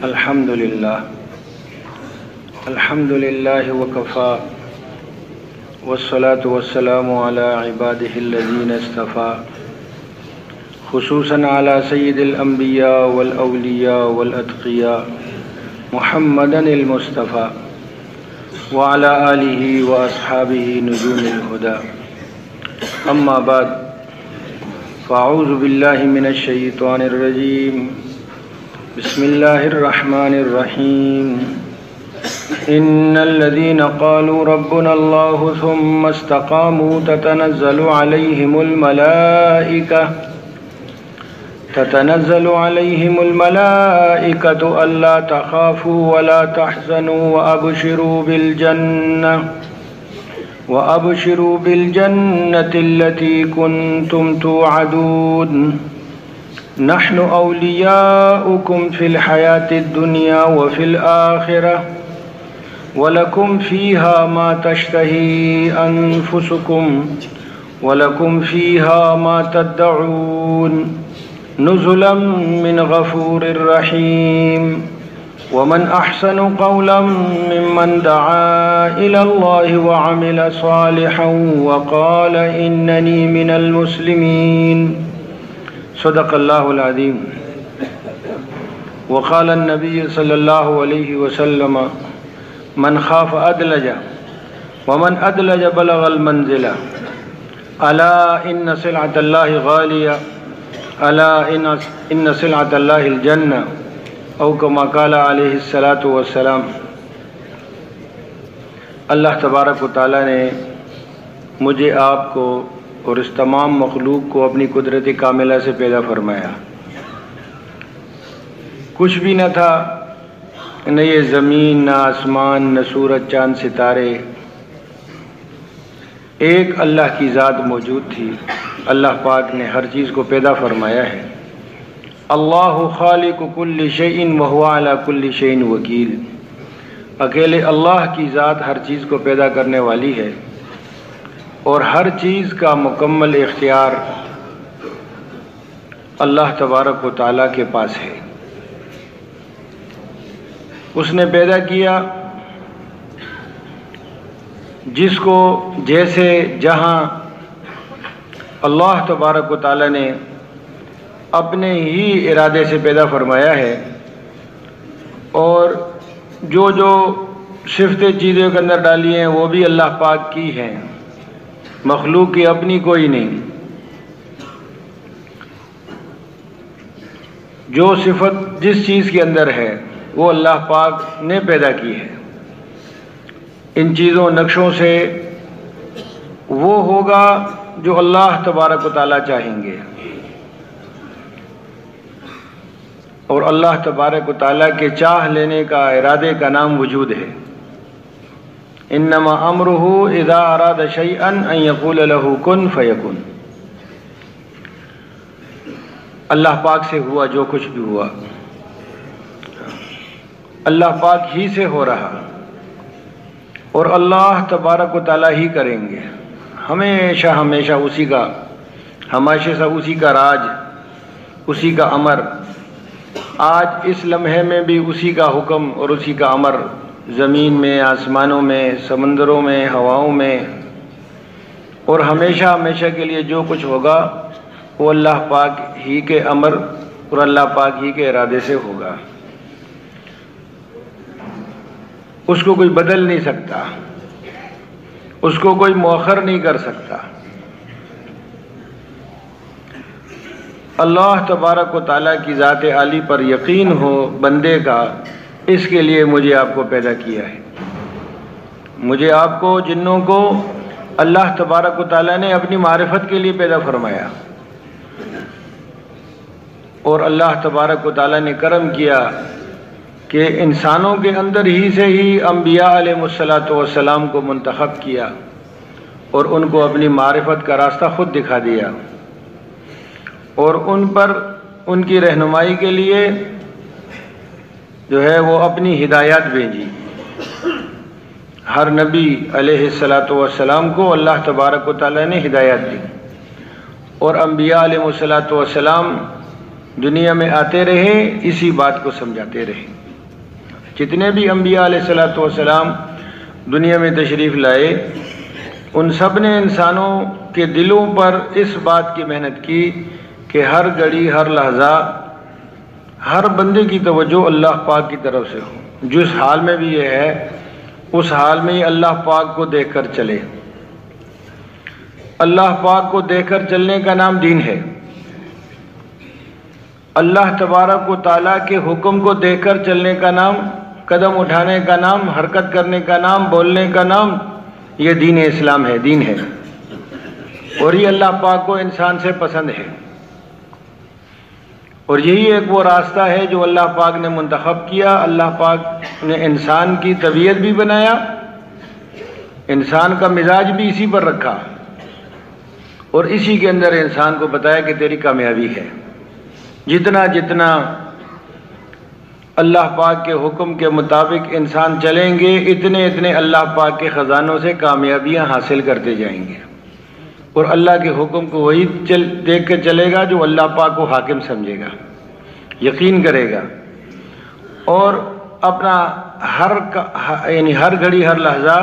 الحمد لله وكفى والصلاة والسلام على عباده الذين اصطفى خصوصا على سيد الأنبياء والأولياء والأتقياء محمدا المصطفى وعلى آله وأصحابه نجوم الهدى أما بعد فأعوذ بالله من الشيطان الرجيم بسم الله الرحمن الرحيم إن الذين قالوا ربنا الله ثم استقاموا تتنزل عليهم الملائكة ألا تخافوا ولا تحزنوا وأبشروا بالجنة التي كنتم توعدون نحن أولياؤكم في الحياة الدنيا وفي الآخرة ولكم فيها ما تشتهي أنفسكم ولكم فيها ما تدعون نزلا من غفور رحيم ومن أحسن قولا ممن دعا إلى الله وعمل صالحا وقال إنني من المسلمين صدق الله العظيم وقال النبي صلى الله عليه وسلم من خاف أدلج ومن أدلج بلغ المنزلة ألا إن سلعة الله غالية ألا إن سلعة الله الجنة او كما قال علیہ الصلاۃ والسلام۔ اللہ تبارک و تعالیٰ نے مجھے آپ کو اور اس تمام مخلوق کو اپنی قدرت کاملہ سے پیدا فرمایا۔ کچھ بھی نہ تھا، نہ یہ زمین، نہ آسمان، نہ سورج، چاند، ستارے، ایک اللہ کی ذات موجود تھی۔ اللہ پاک نے ہر چیز کو پیدا فرمایا ہے۔ اللہ خالق کل شیء وہو علی کل شیء وکیل۔ اکیلے اللہ کی ذات ہر چیز کو پیدا کرنے والی ہے اور ہر چیز کا مکمل اختیار اللہ تبارک و تعالیٰ کے پاس ہے۔ اس نے پیدا کیا جس کو جیسے جہاں اللہ تبارک و تعالیٰ نے اپنے ہی ارادے سے پیدا فرمایا ہے، اور جو صفتیں چیزوں کے اندر ڈالی ہیں وہ بھی اللہ پاک کی ہیں، مخلوق کی اپنی کوئی نہیں۔ جو صفت جس چیز کے اندر ہے وہ اللہ پاک نے پیدا کی ہے۔ ان چیزوں نقشوں سے وہ ہوگا جو اللہ تبارک و تعالیٰ چاہیں گے، اور اللہ تبارک و تعالیٰ کے چاہ لینے کا ارادے کا نام وجود ہے۔ انما امرہ اذا اراد شیئا ان یقول له کن فیکن۔ اللہ پاک سے ہوا جو کچھ بھی ہوا، اللہ پاک ہی سے ہو رہا، اور اللہ تبارک و تعالیٰ ہی کریں گے۔ ہمیشہ اسی کا راج، اسی کا امر، آج اس لمحے میں بھی اسی کا حکم اور اسی کا امر، زمین میں، آسمانوں میں، سمندروں میں، ہواؤں میں، اور ہمیشہ کے لیے جو کچھ ہوگا وہ اللہ پاک ہی کے امر اور اللہ پاک ہی کے ارادے سے ہوگا۔ اس کو کوئی بدل نہیں سکتا، اس کو کوئی مؤخر نہیں کر سکتا۔ اللہ تبارک و تعالیٰ کی ذات عالی پر یقین ہو بندے کا، اس کے لیے مجھے آپ کو پیدا کیا ہے۔ مجھے آپ کو، جنوں کو اللہ تبارک و تعالیٰ نے اپنی معرفت کے لیے پیدا فرمایا، اور اللہ تبارک و تعالیٰ نے کرم کیا کہ انسانوں کے اندر ہی سے ہی انبیاء علیہ السلام کو منتخب کیا اور ان کو اپنی معرفت کا راستہ خود دکھا دیا، اور ان پر ان کی رہنمائی کے لیے جو ہے وہ اپنی ہدایات بھیجی۔ ہر نبی علیہ السلام کو اللہ تبارک و تعالیٰ نے ہدایت دی، اور انبیاء علیہ السلام دنیا میں آتے رہے، اسی بات کو سمجھاتے رہے۔ جتنے بھی انبیاء علیہ الصلوۃ والسلام دنیا میں تشریف لائے، ان سب نے انسانوں کے دلوں پر اس بات کی محنت کی کہ ہر گھڑی ہر لحظہ ہر بندے کی توجہ اللہ پاک کی طرف سے ہو، جس حال میں بھی یہ ہے اس حال میں ہی اللہ پاک کو دیکھ کر چلے۔ اللہ پاک کو دیکھ کر چلنے کا نام دین ہے۔ اللہ تبارک و تعالیٰ کے حکم کو دیکھ کر چلنے کا نام، قدم اٹھانے کا نام، حرکت کرنے کا نام، بولنے کا نام، یہ دین اسلام ہے، دین ہے، اور یہ اللہ پاک کو انسان سے پسند ہے۔ اور یہی ایک وہ راستہ ہے جو اللہ پاک نے منتخب کیا۔ اللہ پاک نے انسان کی طبیعت بھی بنایا، انسان کا مزاج بھی اسی پر رکھا، اور اسی کے اندر انسان کو بتایا کہ تیری کامیابی ہے۔ جتنا جتنا اللہ پاک کے حکم کے مطابق انسان چلیں گے، اتنے اتنے اللہ پاک کے خزانوں سے کامیابیاں حاصل کرتے جائیں گے، اور اللہ کے حکم کو وہی دیکھ کے چلے گا جو اللہ پاک کو حاکم سمجھے گا، یقین کرے گا، اور اپنا ہر گھڑی ہر لحظہ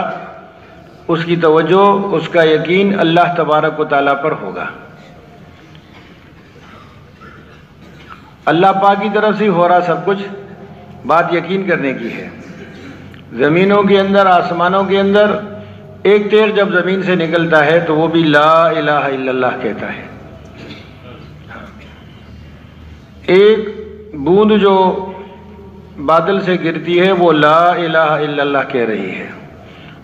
اس کی توجہ، اس کا یقین اللہ تبارک و تعالیٰ پر ہوگا۔ اللہ پاک کی طرف سے ہو رہا سب کچھ، بات یقین کرنے کی ہے۔ زمینوں کے اندر، آسمانوں کے اندر ایک تیر جب زمین سے نکلتا ہے تو وہ بھی لا الہ الا اللہ کہتا ہے۔ ایک بوند جو بادل سے گرتی ہے وہ لا الہ الا اللہ کہہ رہی ہے،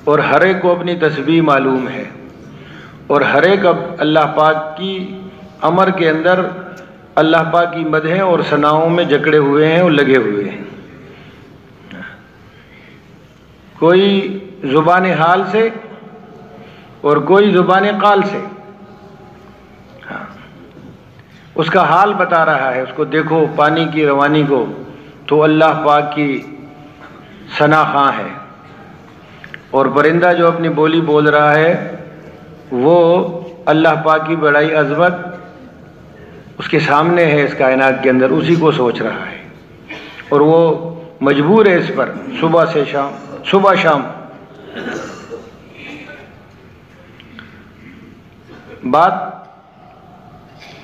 اور ہر ایک کو اپنی تسبیح معلوم ہے، اور ہر ایک اب اللہ پاک کی امر کے اندر اللہ پاک کی مدحیں اور ثناؤں میں جکڑے ہوئے ہیں اور لگے ہوئے ہیں۔ کوئی زبان حال سے اور کوئی زبان قال سے اس کا حال بتا رہا ہے۔ اس کو دیکھو، پانی کی روانی کو تو اللہ پاک کی ثنا خواں ہے، اور پرندہ جو اپنی بولی بول رہا ہے وہ اللہ پاک کی بڑائی عظمت اس کے سامنے ہے، اس کائنات کے اندر اسی کو سوچ رہا ہے، اور وہ مجبور ہے اس پر صبح سے شام، صبح شام۔ بات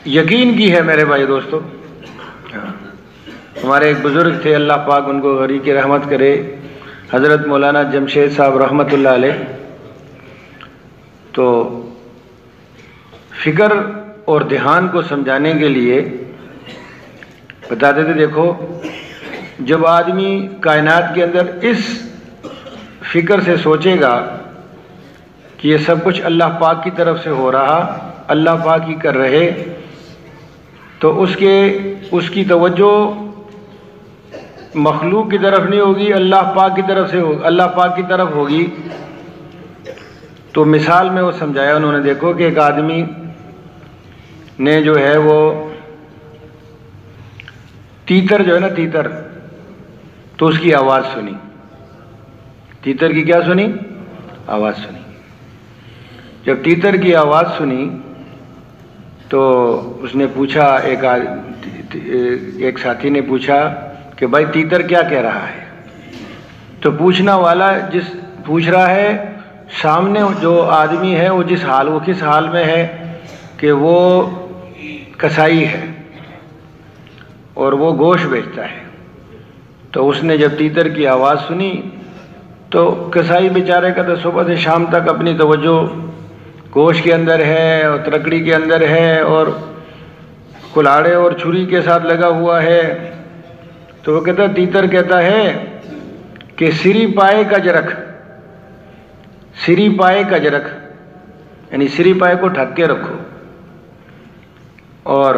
یقین کی ہے میرے بھائی دوستو۔ ہمارے ایک بزرگ تھے، اللہ پاک ان کو غریق رحمت کرے، حضرت مولانا جمشید صاحب رحمۃ اللہ علیہ، تو فکر اور دھیان کو سمجھانے کے لیے بتاتے تھے، دیکھو جب آدمی کائنات کے اندر اس فکر سے سوچے گا کہ یہ سب کچھ اللہ پاک کی طرف سے ہو رہا، اللہ پاک ہی کر رہے، تو اس کی توجہ مخلوق کی طرف نہیں ہوگی، اللہ پاک کی طرف سے ہوگی، اللہ پاک کی طرف ہوگی۔ تو مثال میں وہ سمجھایا انہوں نے، دیکھو کہ ایک آدمی نے جو ہے وہ تیتر جو ہے نا، تیتر، تو اس کی آواز سنی، تیتر کی کیا سنی؟ آواز سنی۔ جب تیتر کی آواز سنی تو اس نے پوچھا، ایک ساتھی نے پوچھا کہ بھائی تیتر کیا کہہ رہا ہے؟ تو پوچھنا والا جس پوچھ رہا ہے، سامنے جو آدمی ہے وہ کس حال میں ہے کہ وہ کسائی ہے اور وہ گوشت بیچتا ہے۔ تو اس نے جب تیتر کی آواز سنی تو کسائی بیچارے کا تو صبح سے شام تک اپنی توجہ گوشت کے اندر ہے اور ترکڑی کے اندر ہے اور کلاڑے اور چھری کے ساتھ لگا ہوا ہے۔ تو وہ کہتا، تیتر کہتا ہے کہ سری پائے کج رکھ، سری پائے کج رکھ، یعنی سری پائے کو ڈھک کے رکھو۔ اور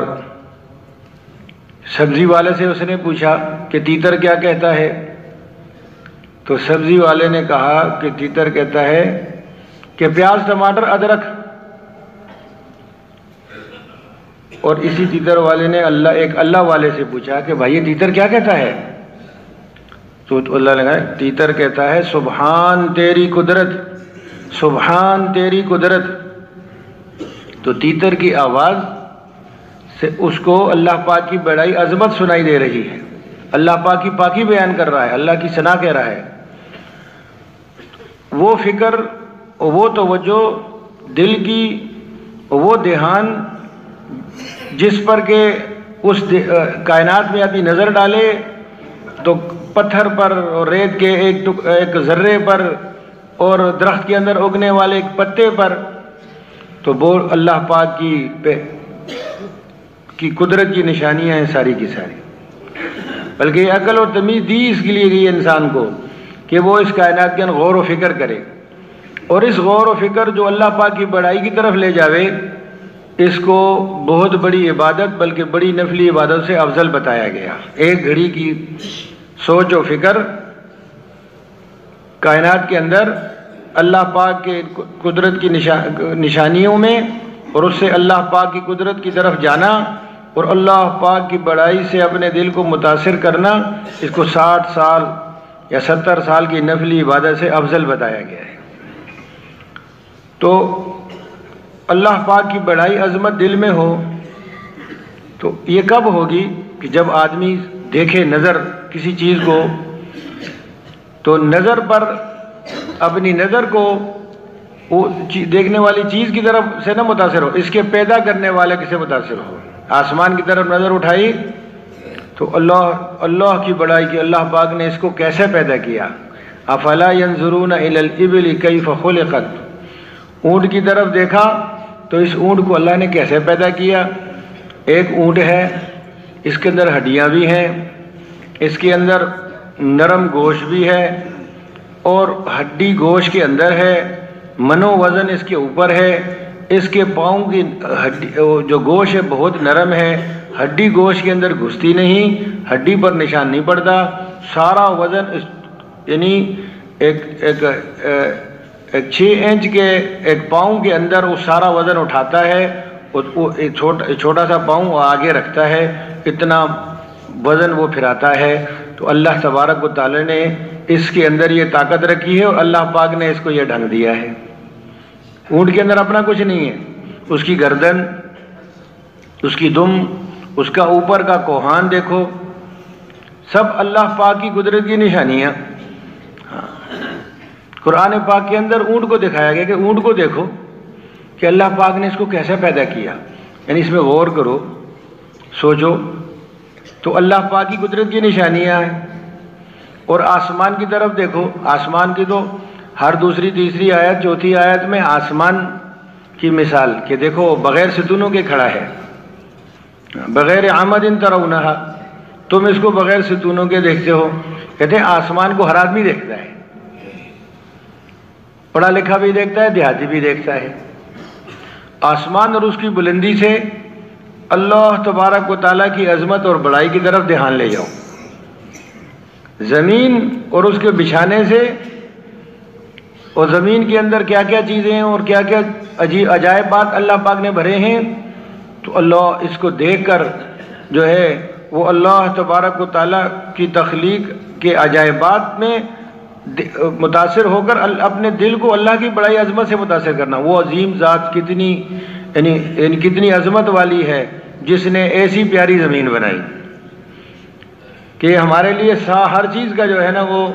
سبزی والے سے اس نے پوچھا کہ تیتر کیا کہتا ہے؟ تو سبزی والے نے کہا کہ تیتر کہتا ہے کہ پیاز ٹماٹر ادرک۔ اور اسی تیتر والے نے ایک اللہ والے سے پوچھا کہ بھائی یہ تیتر کیا کہتا ہے؟ تو اللہ نے کہا، تیتر کہتا ہے سبحان تیری قدرت، سبحان تیری قدرت۔ تو تیتر کی آواز سے اس کو اللہ پاک کی بڑائی عظمت سنائی دے رہی ہے، اللہ پاک کی پاکی بیان کر رہا ہے، اللہ کی ثنا کہہ رہا ہے۔ وہ فکر، وہ توجہ، دل کی وہ دھیان جس پر کہ اس کائنات میں آدمی نظر ڈالے تو پتھر پر اور ریت کے ایک ذرے پر اور درخت کے اندر اگنے والے ایک پتے پر، تو وہ اللہ پاک کی قدرت کی نشانیاں ہیں ساری کی ساری۔ بلکہ یہ عقل اور تمیز دی اس کے لیے گئی انسان کو کہ وہ اس کائنات کے اندر غور و فکر کرے، اور اس غور و فکر جو اللہ پاک کی بڑائی کی طرف لے جاوے، اس کو بہت بڑی عبادت بلکہ بڑی نفلی عبادت سے افضل بتایا گیا۔ ایک گھڑی کی سوچ و فکر کائنات کے اندر اللہ پاک کے قدرت کی نشانیوں میں، اور اس سے اللہ پاک کی قدرت کی طرف جانا اور اللہ پاک کی بڑائی سے اپنے دل کو متاثر کرنا، اس کو 60 سال یا 70 سال کی نفلی عبادت سے افضل بتایا گیا ہے۔ تو اللہ پاک کی بڑائی عظمت دل میں ہو تو یہ کب ہوگی کہ جب آدمی دیکھے نظر کسی چیز کو، تو نظر پر اپنی نظر کو وہ دیکھنے والی چیز کی طرف سے نہ متاثر ہو، اس کے پیدا کرنے والے سے متاثر ہو۔ آسمان کی طرف نظر اٹھائی تو اللہ کی بڑائی کی، اللہ پاک نے اس کو کیسے پیدا کیا۔ افلا ينظرون الى الابل كيف خلقت، اونٹ کی طرف دیکھا تو اس اونٹ کو اللہ نے کیسے پیدا کیا۔ ایک اونٹ ہے، اس کے اندر ہڈیاں بھی ہیں، اس کے اندر نرم گوشت بھی ہے، اور ہڈی گوشت کے اندر ہے، منو وزن اس کے اوپر ہے، اس کے پاؤں کی ہڈی جو گوشت ہے بہت نرم ہے، ہڈی گوشت کے اندر گھستی نہیں، ہڈی پر نشان نہیں پڑتا، سارا وزن یعنی ایک 6 انچ کے ایک پاؤں کے اندر وہ سارا وزن اٹھاتا ہے، وہ ایک چھوٹا سا پاؤں آگے رکھتا ہے، اتنا وزن وہ پھراتا ہے۔ تو اللہ تبارک و تعالی نے اس کے اندر یہ طاقت رکھی ہے، اور اللہ پاک نے اس کو یہ ڈھنگ دیا ہے۔ اونٹ کے اندر اپنا کچھ نہیں ہے، اس کی گردن، اس کی دم، اس کا اوپر کا کوہان دیکھو، سب اللہ پاک کی قدرت کی نشانیاں۔ قرآن پاک کے اندر اونٹ کو دکھایا گیا کہ اونٹ کو دیکھو کہ اللہ پاک نے اس کو کیسے پیدا کیا، یعنی اس میں غور کرو، سوچو، تو اللہ پاک کی قدرت کی نشانیاں ہیں۔ اور آسمان کی طرف دیکھو، آسمان کی تو ہر دوسری تیسری آیت چوتھی آیت میں آسمان کی مثال کہ دیکھو بغیر ستونوں کے کھڑا ہے، بغیر عمد ترونہا، تم اس کو بغیر ستونوں کے دیکھتے ہو۔ کہتے ہیں آسمان کو ہر آدمی دیکھتا ہے، پڑھا لکھا بھی دیکھتا ہے، دیہاتی بھی دیکھتا ہے۔ آسمان اور اس کی بلندی سے اللہ تبارک و تعالیٰ کی عظمت اور بڑائی کی طرف دھیان لے جاؤ۔ زمین اور اس کے بچھانے سے، اور زمین کے اندر کیا کیا چیزیں ہیں اور کیا کیا عجائب بات اللہ پاک نے بھرے ہیں، تو اللہ اس کو دیکھ کر جو ہے وہ اللہ تبارک و تعالیٰ کی تخلیق کے عجائبات میں متاثر ہو کر اپنے دل کو اللہ کی بڑائی عظمت سے متاثر کرنا۔ وہ عظیم ذات کتنی یعنی کتنی عظمت والی ہے جس نے ایسی پیاری زمین بنائی کہ ہمارے لیے ہر چیز کا جو ہے نا وہ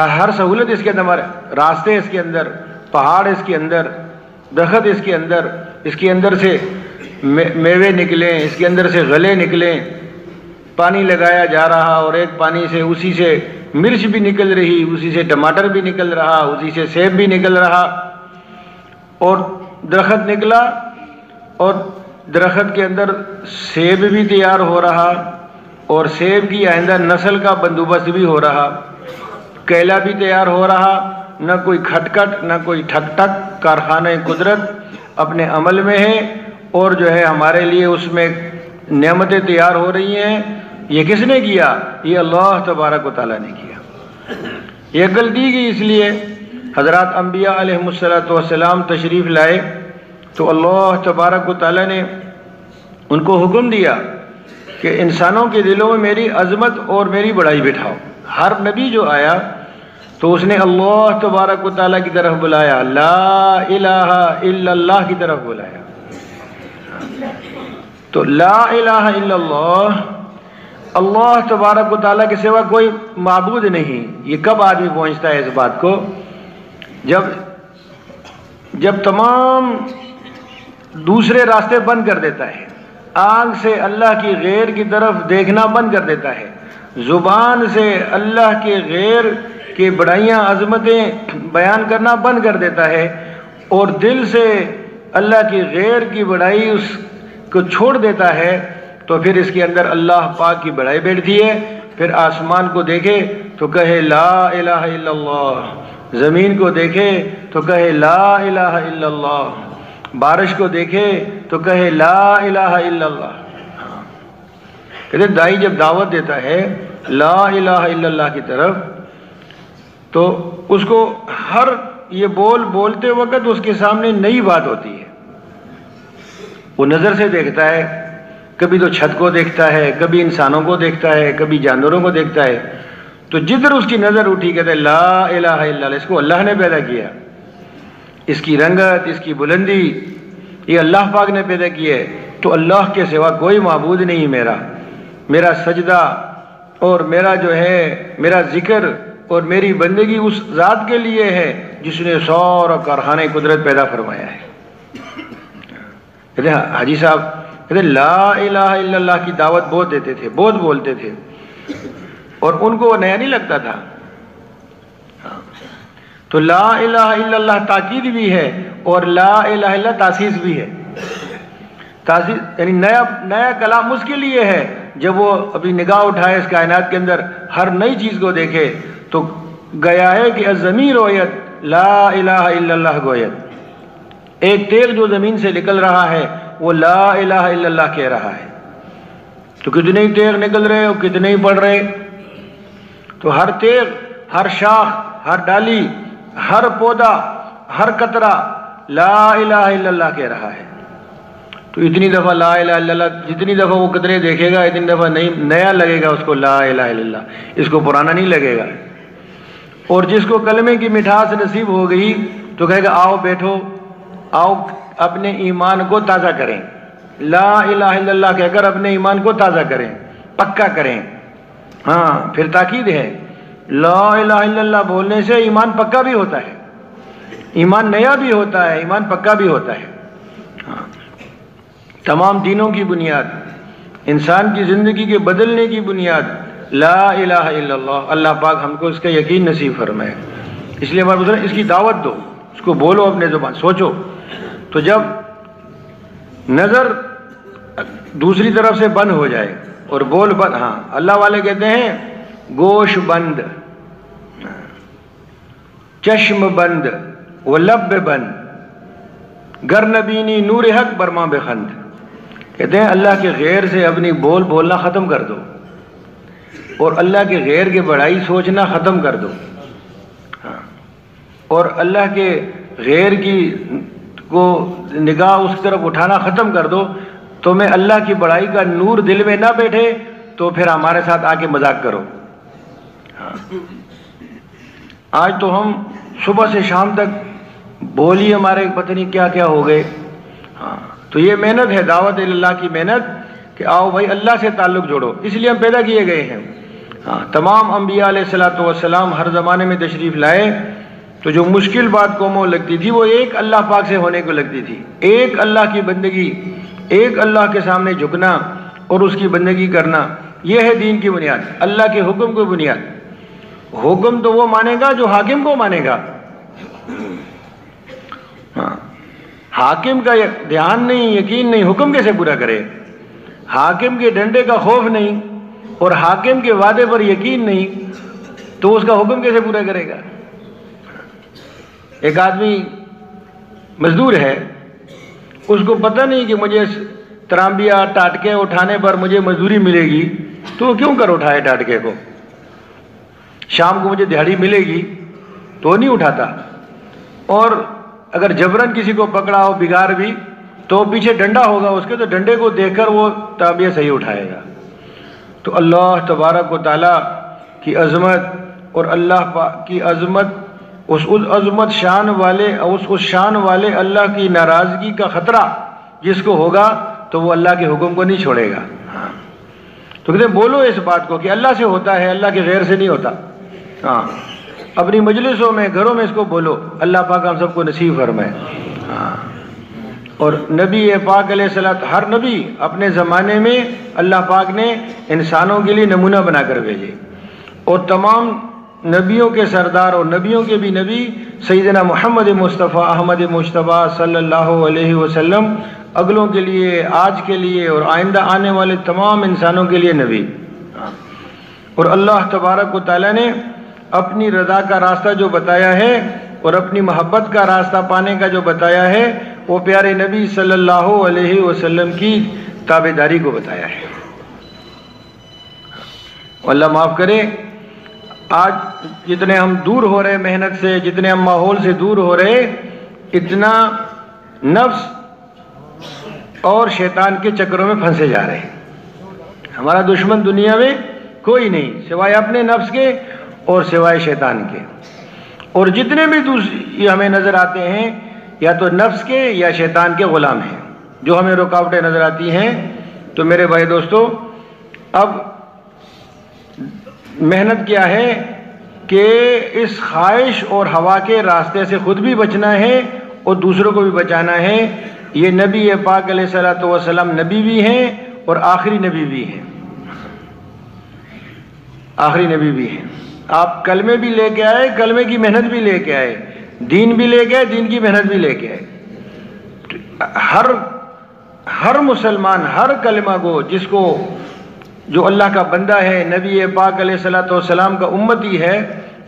ہر سہولت اس کے اندر، راستے اس کے اندر، پہاڑ اس کے اندر، درخت اس کے اندر سے میوے نکلیں، اس کے اندر سے غلے نکلیں، پانی لگایا جا رہا، اور ایک پانی سے اسی سے مرچ بھی نکل رہی، اسی سے ٹماٹر بھی نکل رہا، اسی سے سیب بھی نکل رہا، اور درخت نکلا اور درخت کے اندر سیب بھی تیار ہو رہا، اور سیب کی آئندہ نسل کا بندوبست بھی ہو رہا، کیلا بھی تیار ہو رہا، نہ کوئی کھٹکھٹ نہ کوئی ٹھک ٹھک، کارخانہ قدرت اپنے عمل میں ہے، اور جو ہے ہمارے لیے اس میں نعمتیں تیار ہو رہی ہیں۔ یہ کس نے کیا؟ یہ اللہ تبارک و تعالیٰ نے کیا۔ یہ عقل دی گئی، اس لیے حضرات انبیاء علیہ السلام تشریف لائے تو اللہ تبارک و تعالیٰ نے ان کو حکم دیا کہ انسانوں کے دلوں میں میری عظمت اور میری بڑائی بٹھاؤ۔ ہر نبی جو آیا تو اس نے اللہ تبارک و تعالیٰ کی طرف بلایا، لا الہ الا اللہ کی طرف بلایا۔ تو لا الہ الا اللہ اللہ تبارک و تعالیٰ کے سوا کوئی معبود نہیں، یہ کب آدمی پہنچتا ہے اس بات کو؟ جب تمام دوسرے راستے بند کر دیتا ہے، آنکھ سے اللہ کی غیر کی طرف دیکھنا بند کر دیتا ہے، زبان سے اللہ کے غیر کی بڑائیاں عظمتیں بیان کرنا بند کر دیتا ہے، اور دل سے اللہ کی غیر کی بڑائی اس کو چھوڑ دیتا ہے، تو پھر اس کے اندر اللہ پاک کی بڑائی بیٹھتی ہے۔ پھر آسمان کو دیکھے تو کہے لا الہ الا اللہ، زمین کو دیکھے تو کہے لا الہ الا اللہ، بارش کو دیکھے تو کہے لا الہ الا اللہ۔ کہتے ہیں دائی جب دعوت دیتا ہے لا الہ الا اللہ کی طرف، تو اس کو ہر یہ بولتے وقت اس کے سامنے نئی بات ہوتی ہے۔ وہ نظر سے دیکھتا ہے، کبھی تو چھت کو دیکھتا ہے، کبھی انسانوں کو دیکھتا ہے، کبھی جانوروں کو دیکھتا ہے، تو جدھر اس کی نظر اٹھی کہتے ہیں لا الہ الا اللہ، اس کو اللہ نے پیدا کیا، اس کی رنگت، اس کی بلندی یہ اللہ پاک نے پیدا کی ہے، تو اللہ کے سوا کوئی معبود نہیں میرا سجدہ اور میرا جو ہے میرا ذکر اور میری بندگی اس ذات کے لیے ہے جس نے سارا کارخانہ قدرت پیدا فرمایا ہے۔ کہتے ہیں حاجی صاحب کہتے ہیں لا الہ الا اللہ کی دعوت بہت دیتے تھے، بہت بولتے تھے، اور ان کو وہ نیا نہیں لگتا تھا۔ تو لا الہ الا اللہ تاکید بھی ہے اور لا الہ الا اللہ تاسیس بھی ہے۔ تاسیس یعنی نیا کلام اس کے لیے ہے جب وہ ابھی نگاہ اٹھائے اس کائنات کے اندر ہر نئی چیز کو دیکھے تو گیا ہے کہ الضمیر رویت لا الہ الا اللہ گویت، ایک تیغ جو زمین سے نکل رہا ہے وہ لا الہ الا اللہ کہہ رہا ہے۔ تو کتنے ہی تیغ نکل رہے اور کتنے ہی پڑ رہے، تو ہر تیغ، ہر شاخ، ہر ڈالی، ہر پودا، ہر قطرہ لا الہ الا اللہ کہہ رہا ہے۔ تو اتنی دفعہ لا الہ الا اللہ، جتنی دفعہ وہ قطرے دیکھے گا اتنی دفعہ نیا لگے گا اس کو لا الہ الا اللہ، اس کو پرانا نہیں لگے گا۔ اور جس کو کلمے کی مٹھاس نصیب ہو گئی تو کہے گا آؤ بیٹھو، آؤ اپنے ایمان کو تازہ کریں، لا الہ الا اللہ کہہ کر اپنے ایمان کو تازہ کریں، پکا کریں۔ ہاں پھر تاکید ہے، لا الہ الا اللہ بولنے سے ایمان پکا بھی ہوتا ہے، ایمان نیا بھی ہوتا ہے، ایمان پکا بھی ہوتا ہے۔ تمام دینوں کی بنیاد، انسان کی زندگی کے بدلنے کی بنیاد لا الہ الا اللہ۔ اللہ پاک ہم کو اس کا یقین نصیب فرمائے۔ اس لیے ہمارے بزرگ اس کی دعوت دو، اس کو بولو اپنے زبان، سوچو۔ تو جب نظر دوسری طرف سے بند ہو جائے اور بول بند، ہاں اللہ والے کہتے ہیں گوش بند، چشم بند و لب بند، گر نبینی نور حق برما بخند۔ کہتے ہیں اللہ کے غیر سے اپنی بولنا ختم کر دو اور اللہ کے غیر کے بڑائی سوچنا ختم کر دو، اور اللہ کے غیر کی کو نگاہ اس طرف اٹھانا ختم کر دو، تو میں اللہ کی بڑائی کا نور دل میں نہ بیٹھے تو پھر ہمارے ساتھ آ کے مذاق کرو۔ آج تو ہم صبح سے شام تک بولی ہمارے پتہ نہیں کیا کیا ہو گئے۔ تو یہ محنت ہے، دعوت اللہ کی محنت، کہ آؤ بھائی اللہ سے تعلق جوڑو، اس لیے ہم پیدا کیے گئے ہیں۔ تمام انبیاء علیہ الصلوۃ والسلام ہر زمانے میں تشریف لائے تو جو مشکل بات قوموں لگتی تھی وہ ایک اللہ پاک سے ہونے کو لگتی تھی، ایک اللہ کی بندگی، ایک اللہ کے سامنے جھکنا اور اس کی بندگی کرنا، یہ ہے دین کی بنیاد، اللہ کے حکم کی بنیاد۔ حکم تو وہ مانے گا جو حاکم کو مانے گا۔ حاکم کا دھیان نہیں، یقین نہیں، حکم کیسے پورا کرے؟ حاکم کے ڈنڈے کا خوف نہیں اور حاکم کے وعدے پر یقین نہیں تو اس کا حکم کیسے پورا کرے گا؟ ایک آدمی مزدور ہے، اس کو پتہ نہیں کہ مجھے ترامبیا ٹاٹکے اٹھانے پر مجھے مزدوری ملے گی، تو وہ کیوں کر اٹھائے ٹاٹکے کو؟ شام کو مجھے دیہڑی ملے گی تو نہیں اٹھاتا، اور اگر جبرن کسی کو پکڑا ہو بگار بھی تو پیچھے ڈنڈا ہوگا اس کے، تو ڈنڈے کو دیکھ کر وہ ترامبیا صحیح اٹھائے گا۔ تو اللہ تبارک و تعالیٰ کی عظمت اور اللہ کی عظمت، اس عظمت شان والے، اس شان والے اللہ کی ناراضگی کا خطرہ جس کو ہوگا تو وہ اللہ کے حکم کو نہیں چھوڑے گا۔ تو کہتے ہیں بولو اس بات کو کہ اللہ سے ہوتا ہے، اللہ کے غیر سے نہیں ہوتا۔ ہاں، اپنی مجلسوں میں، گھروں میں اس کو بولو، اللہ پاک ہم سب کو نصیب فرمائے۔ ہاں، اور نبی پاک علیہ الصلوۃ، ہر نبی اپنے زمانے میں اللہ پاک نے انسانوں کے لیے نمونہ بنا کر بھیجے، اور تمام نبیوں کے سردار اور نبیوں کے بھی نبی سیدنا محمد مصطفیٰ احمد مجتبیٰ صلی اللہ علیہ وسلم اگلوں کے لیے، آج کے لیے اور آئندہ آنے والے تمام انسانوں کے لیے نبی۔ اور اللہ تبارک و تعالیٰ نے اپنی رضا کا راستہ جو بتایا ہے اور اپنی محبت کا راستہ پانے کا جو بتایا ہے، وہ پیارے نبی صلی اللہ علیہ وسلم کی تابعداری کو بتایا ہے۔ اللہ معاف کرے، آج جتنے ہم دور ہو رہے محنت سے، جتنے ہم ماحول سے دور ہو رہے، اتنا نفس اور شیطان کے چکروں میں پھنسے جا رہے ہیں۔ ہمارا دشمن دنیا میں کوئی نہیں سوائے اپنے نفس کے اور سوائے شیطان کے، اور جتنے بھی دوسری ہمیں نظر آتے ہیں یا تو نفس کے یا شیطان کے غلام ہیں جو ہمیں رکاوٹیں نظر آتی ہیں۔ تو میرے بھائی دوستو، اب محنت کیا ہے کہ اس خواہش اور ہوا کے راستے سے خود بھی بچنا ہے اور دوسروں کو بھی بچانا ہے۔ یہ نبی پاک علیہ الصلوۃ والسلام نبی بھی ہیں اور آخری نبی بھی ہیں، آخری نبی بھی ہیں۔ آپ کلمے بھی لے کے آئے، کلمے کی محنت بھی لے کے آئے، دین بھی لے کے آئے، دین کی محنت بھی لے کے آئے۔ ہر مسلمان، ہر کلمہ گو جس کو جو اللہ کا بندہ ہے، نبی پاک علیہ الصلوۃ والسلام کا امتی ہے،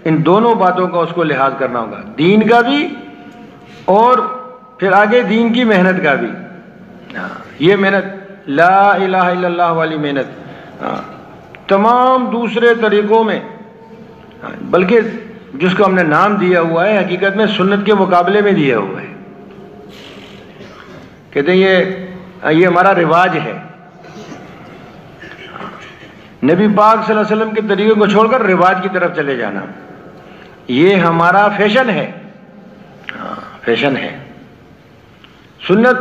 ان دونوں باتوں کا اس کو لحاظ کرنا ہوگا، دین کا بھی اور پھر آگے دین کی محنت کا بھی۔ یہ محنت لا الہ الا اللہ والی محنت تمام دوسرے طریقوں میں، بلکہ جس کو ہم نے نام دیا ہوا ہے حقیقت میں سنت کے مقابلے میں دیا ہوا ہے۔ کہتے ہیں یہ ہمارا رواج ہے، نبی پاک صلی اللہ علیہ وسلم کے طریقے کو چھوڑ کر رواج کی طرف چلے جانا، یہ ہمارا فیشن ہے، فیشن ہے۔ سنت،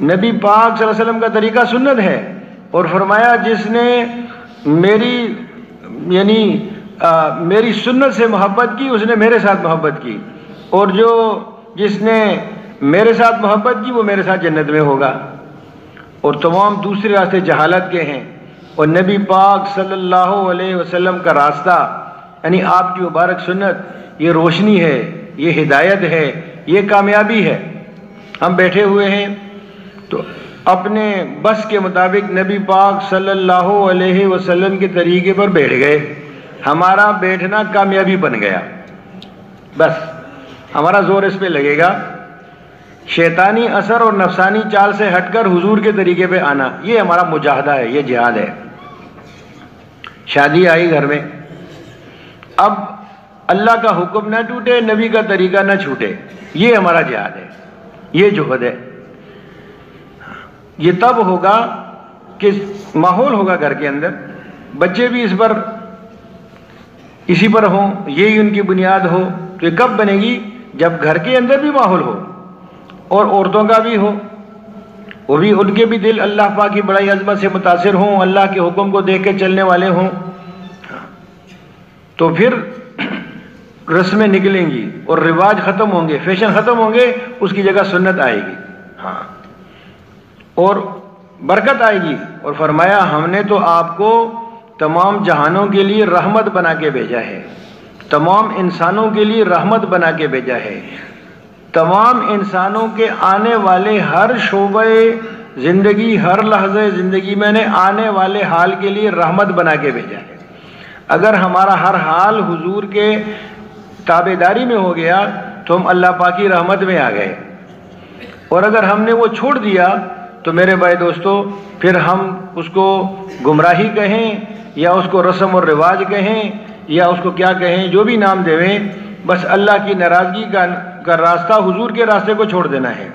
نبی پاک صلی اللہ علیہ وسلم کا طریقہ سنت ہے، اور فرمایا جس نے میری سنت سے محبت کی اس نے میرے ساتھ محبت کی، اور جس نے میرے ساتھ محبت کی وہ میرے ساتھ جنت میں ہوگا۔ اور تمام دوسرے راستے جہالت کے ہیں، اور نبی پاک صلی اللہ علیہ وسلم کا راستہ یعنی آپ کی مبارک سنت، یہ روشنی ہے، یہ ہدایت ہے، یہ کامیابی ہے۔ ہم بیٹھے ہوئے ہیں تو اپنے بس کے مطابق نبی پاک صلی اللہ علیہ وسلم کے طریقے پر بیٹھ گئے، ہمارا بیٹھنا کامیابی بن گیا، بس ہمارا زور اس پہ لگے گا۔ شیطانی اثر اور نفسانی چال سے ہٹ کر حضور کے طریقے پہ آنا، یہ ہمارا مجاہدہ ہے، یہ جہاد ہے۔ شادی آئی گھر میں، اب اللہ کا حکم نہ ٹوٹے، نبی کا طریقہ نہ چھوٹے، یہ ہمارا جہاد ہے، یہ جہد ہے۔ یہ تب ہوگا کہ ماحول ہوگا گھر کے اندر، بچے بھی اسی پر ہوں، یہی ان کی بنیاد ہو۔ تو یہ کب بنے گی؟ جب گھر کے اندر بھی ماحول ہو اور عورتوں کا بھی ہو، وہ بھی ان کے بھی دل اللہ پاک کی بڑائی عظمت سے متاثر ہوں، اللہ کے حکم کو دیکھ کے چلنے والے ہوں، تو پھر رسمیں نکلیں گی اور رواج ختم ہوں گے، فیشن ختم ہوں گے، اس کی جگہ سنت آئے گی، ہاں، اور برکت آئے گی۔ اور فرمایا ہم نے تو آپ کو تمام جہانوں کے لیے رحمت بنا کے بھیجا ہے، تمام انسانوں کے لیے رحمت بنا کے بھیجا ہے، تمام انسانوں کے آنے والے ہر شعبے زندگی، ہر لحظے زندگی میں نے آنے والے حال کے لیے رحمت بنا کے بھیجا ہے۔ اگر ہمارا ہر حال حضور کے تابعداری میں ہو گیا تو ہم اللہ پاک کی رحمت میں آ گئے، اور اگر ہم نے وہ چھوڑ دیا تو میرے بھائی دوستو پھر ہم اس کو گمراہی کہیں یا اس کو رسم اور رواج کہیں یا اس کو کیا کہیں، جو بھی نام دیں، بس اللہ کی ناراضگی کا راستہ، حضور کے راستے کو چھوڑ دینا ہے۔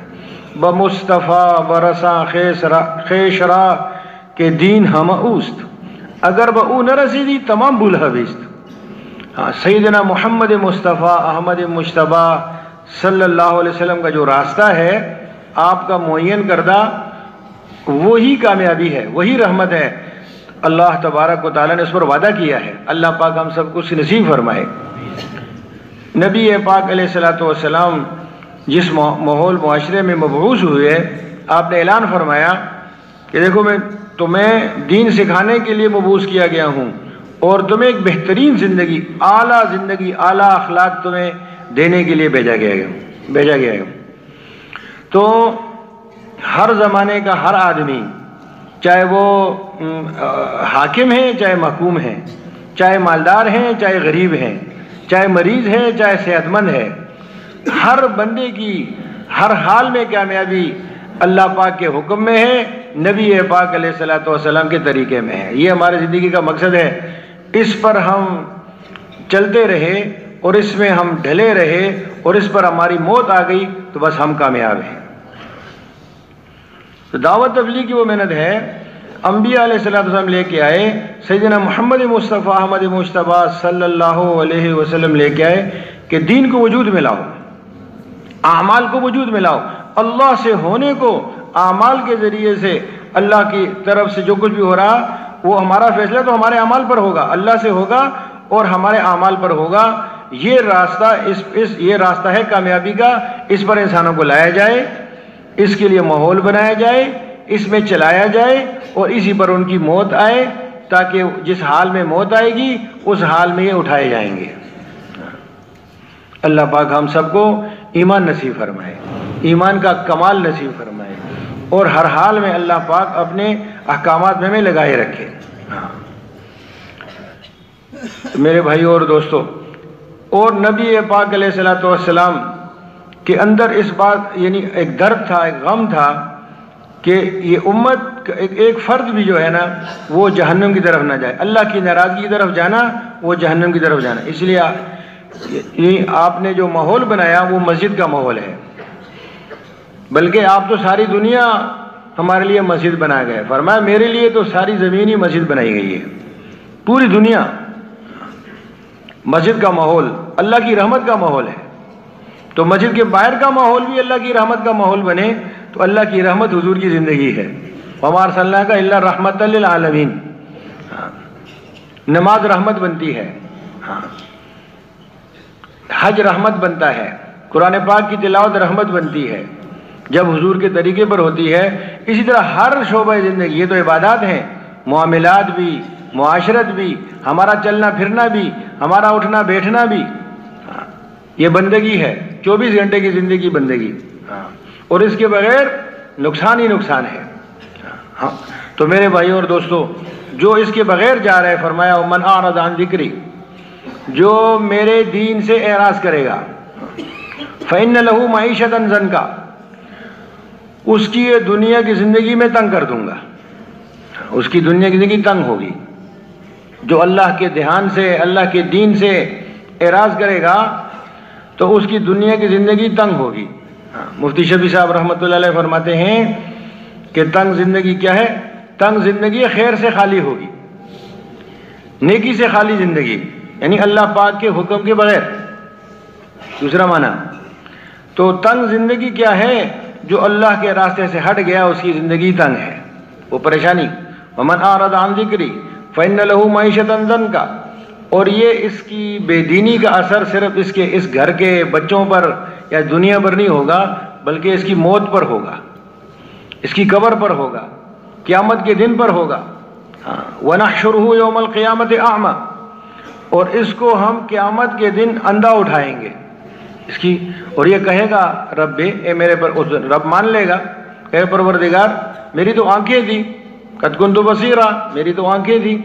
بمصطفیٰ برساں خیشرا کے دین ہم اوست، اگر بہو نہ رسیدی تمام بھول حویست۔ ہاں، سیدنا محمد مصطفیٰ احمد مجتبیٰ صلی اللہ علیہ وسلم کا جو راستہ ہے آپ کا معین کردہ، وہی کامیابی ہے، وہی رحمت ہے۔ اللہ تبارک و تعالیٰ نے اس پر وعدہ کیا ہے۔ اللہ پاک ہم سب کو اس نصیب فرمائے۔ نبی پاک علیہ الصلوۃ والسلام جس ماحول معاشرے میں مبعوث ہوئے، آپ نے اعلان فرمایا کہ دیکھو میں تمہیں دین سکھانے کے لیے مبعوث کیا گیا ہوں اور تمہیں ایک بہترین زندگی، اعلیٰ اخلاق تمہیں دینے کے لیے بھیجا گیا ہے۔ تو ہر زمانے کا ہر آدمی، چاہے وہ حاکم ہیں چاہے محکوم ہیں، چاہے مالدار ہیں چاہے غریب ہیں، چاہے مریض ہے چاہے صحت مند ہے، ہر بندے کی ہر حال میں کامیابی اللہ پاک کے حکم میں ہے، نبی پاک علیہ الصلوۃ والسلام کے طریقے میں ہے۔ یہ ہماری زندگی کا مقصد ہے، اس پر ہم چلتے رہے اور اس میں ہم ڈھلے رہے اور اس پر ہماری موت آ گئی تو بس ہم کامیاب ہیں۔ تو دعوت تبلیغ کی وہ محنت ہے، انبیاء علیہ السلام لے کے آئے، سیدنا محمد مصطفیٰ احمد مجتبیٰ صلی اللہ علیہ وسلم لے کے آئے کہ دین کو وجود میں لاؤ، اعمال کو وجود میں لاؤ، اللہ سے ہونے کو اعمال کے ذریعے سے، اللہ کی طرف سے جو کچھ بھی ہو رہا وہ ہمارا فیصلہ تو ہمارے اعمال پر ہوگا، اللہ سے ہوگا اور ہمارے اعمال پر ہوگا۔ یہ راستہ ہے کامیابی کا، اس پر انسانوں کو لایا جائے، اس کے لیے ماحول بنایا جائے، اس میں چلایا جائے اور اسی پر ان کی موت آئے، تاکہ جس حال میں موت آئے گی اس حال میں یہ اٹھائے جائیں گے۔ اللہ پاک ہم سب کو ایمان نصیب فرمائے، ایمان کا کمال نصیب فرمائے اور ہر حال میں اللہ پاک اپنے احکامات میں ہمیں لگائے رکھے۔ میرے بھائیو اور دوستو، اور نبی پاک علیہ الصلوۃ والسلام کے اندر اس بات یعنی ایک درد تھا، ایک غم تھا کہ یہ امت ایک فرد بھی جو ہے نا وہ جہنم کی طرف نہ جائے، اللہ کی ناراضگی کی طرف جانا، وہ جہنم کی طرف جانا۔ اس لیے آپ نے جو ماحول بنایا وہ مسجد کا ماحول ہے، بلکہ آپ تو ساری دنیا ہمارے لیے مسجد بنا گئے، فرمایا میرے لیے تو ساری زمین ہی مسجد بنائی گئی ہے، پوری دنیا مسجد کا ماحول اللہ کی رحمت کا ماحول ہے۔ تو مسجد کے باہر کا ماحول بھی اللہ کی رحمت کا ماحول بنے تو اللہ کی رحمت حضور کی زندگی ہے۔ وَمَا أَرْسَلْنَاكَ إِلَّا رَحْمَةً لِّلْعَالَمِينَ، نماز رحمت بنتی ہے، حج رحمت بنتا ہے، قرآن پاک کی تلاوت رحمت بنتی ہے جب حضور کے طریقے پر ہوتی ہے۔ اسی طرح ہر شعبہ زندگی، یہ تو عبادات ہیں، معاملات بھی، معاشرت بھی، ہمارا چلنا پھرنا بھی، ہمارا اٹھنا بیٹھنا بھی، یہ بندگی ہے، 24 گھنٹے کی زندگی بندگی، اور اس کے بغیر نقصان ہی نقصان ہے۔ تو میرے بھائیو اور دوستو، جو اس کے بغیر جا رہا ہے، فرمایا من اعرض عن ذکری، جو میرے دین سے اعراض کرے گا، فإن له معیشۃ ضنکا، اس کی دنیا کی زندگی میں تنگ کر دوں گا، اس کی دنیا کی زندگی تنگ ہوگی۔ جو اللہ کے دھیان سے، اللہ کے دین سے اعراض کرے گا تو اس کی دنیا کی زندگی تنگ ہوگی۔ مفتی شفیع صاحب رحمۃ اللہ علیہ فرماتے ہیں کہ تنگ زندگی کیا ہے؟ تنگ زندگی خیر سے خالی ہوگی، نیکی سے خالی زندگی، یعنی اللہ پاک کے حکم کے بغیر۔ دوسرا معنی تو تنگ زندگی کیا ہے؟ جو اللہ کے راستے سے ہٹ گیا اس کی زندگی تنگ ہے، وہ پریشانی۔ ومن اعرض عن ذکری فإن له معیشۃ ضنکا، اور یہ اس کی بے دینی کا اثر صرف اس گھر کے بچوں پر یا دنیا پر نہیں ہوگا، بلکہ اس کی موت پر ہوگا، اس کی قبر پر ہوگا، قیامت کے دن پر ہوگا۔ وَنَحْشُرُهُ يَوْمَ الْقِيَامَةِ أَعْمَى، اور اس کو ہم قیامت کے دن اندھا اٹھائیں گے اس کی، اور یہ کہے گا رب، اے میرے پر، رب مان لے گا، اے پروردگار میری تو آنکھیں تھی، قد كنت بصیرا، میری تو آنکھیں تھی۔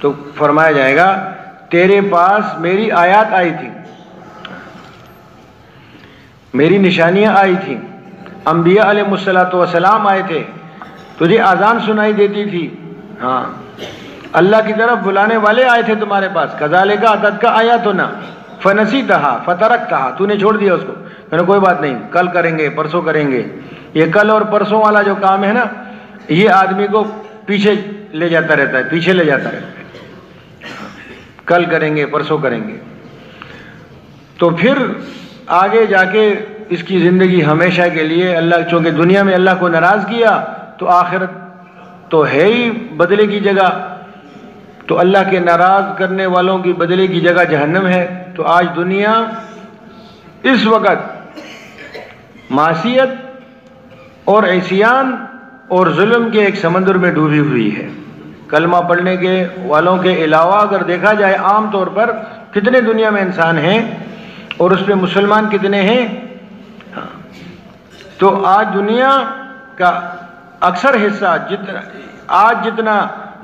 تو فرمایا جائے گا تیرے پاس میری آیات آئی تھی، میری نشانیاں آئی تھیں، انبیاء علیہ الصلوۃ والسلام آئے تھے، تجھے اذان سنائی دیتی تھی، ہاں اللہ کی طرف بلانے والے آئے تھے تمہارے پاس۔ کذالک اتتک آیاتنا فنسیتھا فترکتھا، تو نے چھوڑ دیا اس کو، میں نے کوئی بات نہیں، کل کریں گے، پرسوں کریں گے۔ یہ کل اور پرسوں والا جو کام ہے نا، یہ آدمی کو پیچھے لے جاتا رہتا ہے، پیچھے لے جاتا رہتا ہے، کل کریں گے، پرسوں کریں گے۔ تو پھر آگے جا کے اس کی زندگی ہمیشہ کے لیے، اللہ چونکہ دنیا میں اللہ کو ناراض کیا تو آخرت تو ہے ہی بدلے کی جگہ، تو اللہ کے ناراض کرنے والوں کی بدلے کی جگہ جہنم ہے۔ تو آج دنیا اس وقت معصیت اور عصیان اور ظلم کے ایک سمندر میں ڈوبی ہوئی ہے۔ کلمہ پڑھنے کے والوں کے علاوہ اگر دیکھا جائے عام طور پر کتنے دنیا میں انسان ہیں اور اس میں مسلمان کتنے ہیں؟ تو آج دنیا کا اکثر حصہ جتنا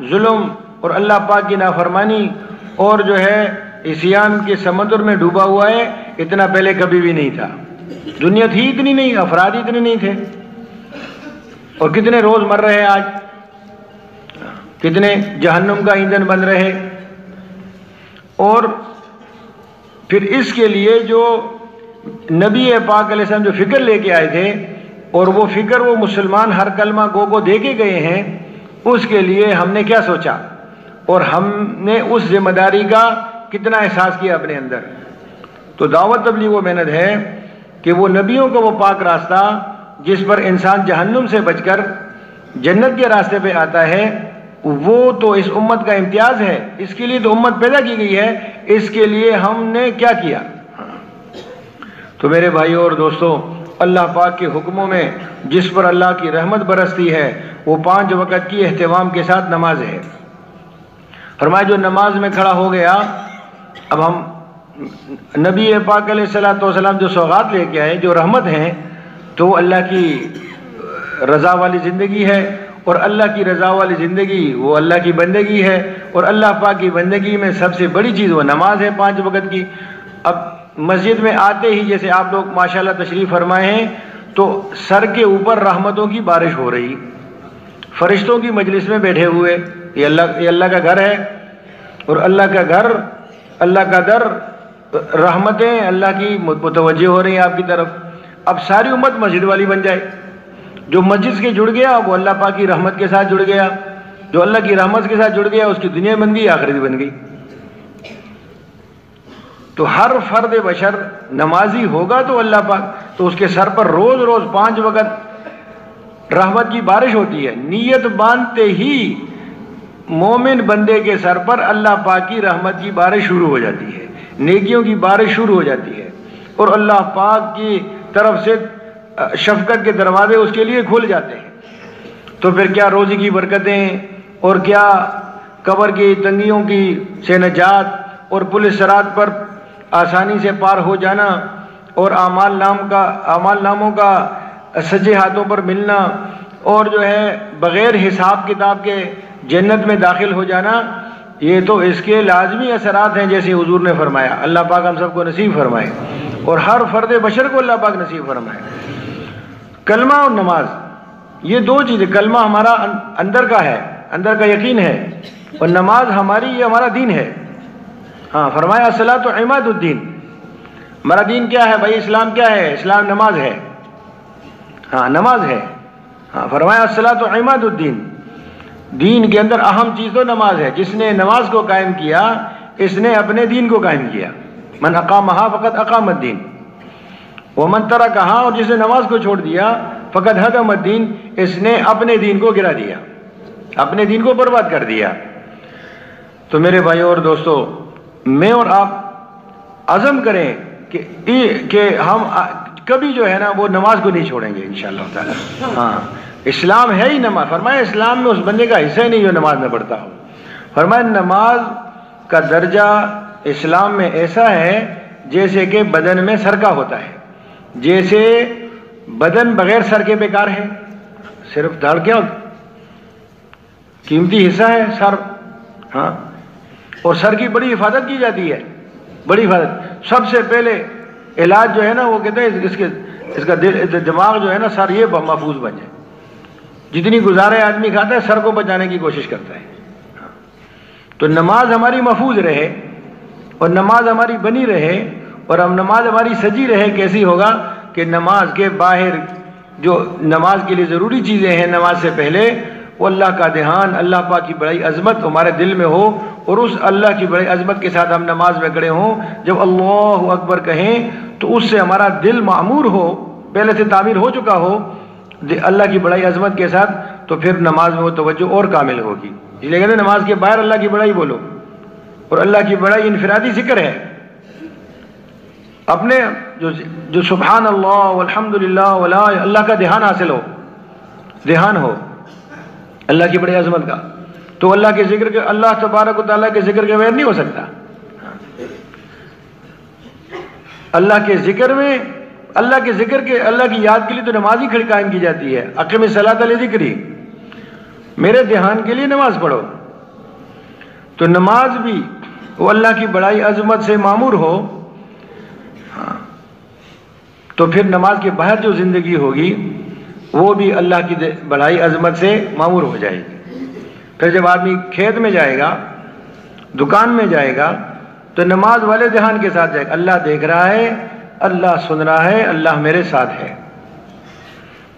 ظلم اور اللہ پاک کی نافرمانی اور جو ہے عصیان کے سمندر میں ڈوبا ہوا ہے، اتنا پہلے کبھی بھی نہیں تھا۔ دنیا تھی اتنی نہیں، افراد اتنے نہیں تھے، اور کتنے روز مر رہے آج، کتنے جہنم کا ایندھن بن رہے۔ اور پھر اس کے لیے جو نبی پاک علیہ السلام جو فکر لے کے آئے تھے، اور وہ فکر وہ مسلمان ہر کلمہ گو کو دے کے گئے ہیں، اس کے لیے ہم نے کیا سوچا اور ہم نے اس ذمہ داری کا کتنا احساس کیا اپنے اندر۔ تو دعوت تبلیغ وہ محنت ہے کہ وہ نبیوں کا وہ پاک راستہ جس پر انسان جہنم سے بچ کر جنت کے راستے پہ آتا ہے، وہ تو اس امت کا امتیاز ہے۔ اس کے لیے تو امت پیدا کی گئی ہے، اس کے لیے ہم نے کیا کیا؟ تو میرے بھائیوں اور دوستوں، اللہ پاک کے حکموں میں جس پر اللہ کی رحمت برستی ہے وہ 5 وقت کی اہتمام کے ساتھ نماز ہے۔ فرمایا جو نماز میں کھڑا ہو گیا، اب ہم نبی پاک علیہ الصلوۃ والسلام جو سوغات لے کے آئے، جو رحمت ہیں، تو وہ اللہ کی رضا والی زندگی ہے، اور اللہ کی رضا والی زندگی وہ اللہ کی بندگی ہے، اور اللہ پاک کی بندگی میں سب سے بڑی چیز وہ نماز ہے 5 وقت کی۔ اب مسجد میں آتے ہی جیسے آپ لوگ ماشاءاللہ تشریف فرمائے ہیں، تو سر کے اوپر رحمتوں کی بارش ہو رہی، فرشتوں کی مجلس میں بیٹھے ہوئے، یہ اللہ کا گھر ہے، اور اللہ کا گھر، اللہ کا در، رحمتیں اللہ کی متوجہ ہو رہی ہیں آپ کی طرف۔ اب ساری امت مسجد والی بن جائے، جو مسجد کے جڑ گیا وہ اللہ پاک کی رحمت کے ساتھ جڑ گیا، جو اللہ کی رحمت کے ساتھ جڑ گیا اس کی دنیا بن گئی، آخرت بن گئی۔ تو ہر فرد بشر نمازی ہوگا تو اللہ پاک تو اس کے سر پر روز روز 5 وقت رحمت کی بارش ہوتی ہے۔ نیت باندھتے ہی مومن بندے کے سر پر اللہ پاک کی رحمت کی بارش شروع ہو جاتی ہے، نیکیوں کی بارش شروع ہو جاتی ہے، اور اللہ پاک کی طرف سے شفقت کے دروازے اس کے لیے کھل جاتے ہیں۔ تو پھر کیا روزی کی برکتیں، اور کیا قبر کی تنگیوں کی سے نجات، اور پولیس صراط پر آسانی سے پار ہو جانا، اور اعمال ناموں کا سجے ہاتھوں پر ملنا، اور جو ہے بغیر حساب کتاب کے جنت میں داخل ہو جانا، یہ تو اس کے لازمی اثرات ہیں جیسے حضور نے فرمایا۔ اللہ پاک ہم سب کو نصیب فرمائے، اور ہر فرد بشر کو اللہ پاک نصیب فرمائے۔ کلمہ اور نماز، یہ 2 چیزیں، کلمہ ہمارا اندر کا ہے، اندر کا یقین ہے، اور نماز ہماری، یہ ہمارا دین ہے۔ ہاں فرمایا الصلاۃ عماد الدین، ہمارا دین کیا ہے بھائی؟ اسلام کیا ہے؟ اسلام نماز ہے، ہاں نماز ہے۔ ہاں فرمایا الصلاۃ عماد الدین، دین کے اندر اہم چیز تو نماز ہے۔ جس نے نماز کو قائم کیا اس نے اپنے دین کو قائم کیا۔ من اقامہا فقط اقام الدین، ومن ترکہا، اور جس نے نماز کو چھوڑ دیا فقط ہدم الدین، اس نے اپنے دین کو گرا دیا، اپنے دین کو برباد کر دیا۔ تو میرے بھائیوں اور دوستو، میں اور آپ عزم کریں کہ ہم کبھی جو ہے نا وہ نماز کو نہیں چھوڑیں گے انشاءاللہ تعالی۔ ہاں اسلام ہے ہی نماز، فرمایا اسلام میں اس بندے کا حصہ ہی نہیں جو نماز نہ پڑھتا ہو۔ فرمایا نماز کا درجہ اسلام میں ایسا ہے جیسے کہ بدن میں سر کا ہوتا ہے، جیسے بدن بغیر سر کے بیکار ہے، صرف دھڑ کیا قیمتی حصہ ہے سر، ہاں، اور سر کی بڑی حفاظت کی جاتی ہے، بڑی حفاظت۔ سب سے پہلے علاج جو ہے نا وہ کہتے ہیں اس کا دماغ جو ہے نا سر یہ محفوظ بن جائے، جتنی گزارے آدمی کھاتا ہے سر کو بچانے کی کوشش کرتا ہے۔ تو نماز ہماری محفوظ رہے اور نماز ہماری بنی رہے اور ہم نماز ہماری سجی رہے، کیسی ہوگا کہ نماز کے باہر جو نماز کے لیے ضروری چیزیں ہیں نماز سے پہلے، وہ اللہ کا دھیان، اللہ پاک کی بڑی عظمت ہمارے دل میں ہو، اور اس اللہ کی بڑی عظمت کے ساتھ ہم نماز میں کھڑے ہوں، جب اللہ اکبر کہیں تو اس سے ہمارا دل معمور ہو، پہلے سے تعمیر ہو چکا ہو اللہ کی بڑی عظمت کے ساتھ، تو پھر نماز میں وہ توجہ اور کامل ہوگی. اس لیے کہتے ہیں نماز کے باہر اللہ کی بڑائی بولو، اور اللہ کی بڑائی انفرادی ذکر ہے. اپنے جو سبحان اللہ والحمد للہ ولا اللہ کا دھیان حاصل ہو، دھیان ہو اللہ کی بڑی عظمت کا، تو اللہ کے ذکر کے، اللہ تبارک و تعالیٰ کے ذکر کے بغیر نہیں ہو سکتا. اللہ کے ذکر میں، اللہ کے ذکر کے، اللہ کی یاد کے لیے تو نماز ہی کھڑی قائم کی جاتی ہے. اقیم الصلاۃ لذکری، میرے دھیان کے لیے نماز پڑھو. تو نماز بھی وہ اللہ کی بڑائی عظمت سے معمور ہو، تو پھر نماز کے باہر جو زندگی ہوگی وہ بھی اللہ کی بڑائی عظمت سے معمور ہو جائے گی. پھر جب آدمی کھیت میں جائے گا، دکان میں جائے گا، تو نماز والے دھیان کے ساتھ جائے گا. اللہ دیکھ رہا ہے، اللہ سن رہا ہے، اللہ میرے ساتھ ہے.